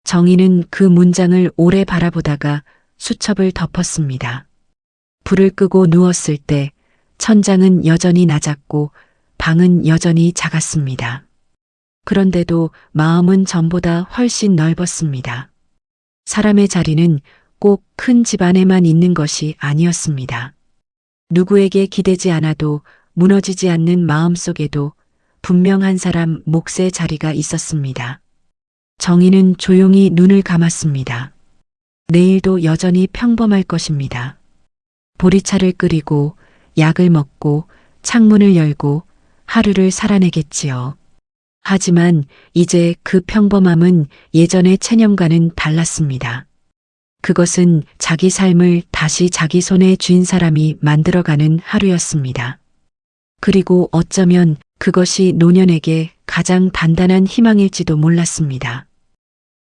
Speaker 1: 정희는 그 문장을 오래 바라보다가 수첩을 덮었습니다. 불을 끄고 누웠을 때 천장은 여전히 낮았고 방은 여전히 작았습니다. 그런데도 마음은 전보다 훨씬 넓었습니다. 사람의 자리는 꼭 큰 집안에만 있는 것이 아니었습니다. 누구에게 기대지 않아도 무너지지 않는 마음 속에도 분명 한 사람 몫의 자리가 있었습니다. 정희는 조용히 눈을 감았습니다. 내일도 여전히 평범할 것입니다. 보리차를 끓이고 약을 먹고 창문을 열고 하루를 살아내겠지요. 하지만 이제 그 평범함은 예전의 체념과는 달랐습니다. 그것은 자기 삶을 다시 자기 손에 쥔 사람이 만들어가는 하루였습니다. 그리고 어쩌면 그것이 노년에게 가장 단단한 희망일지도 몰랐습니다.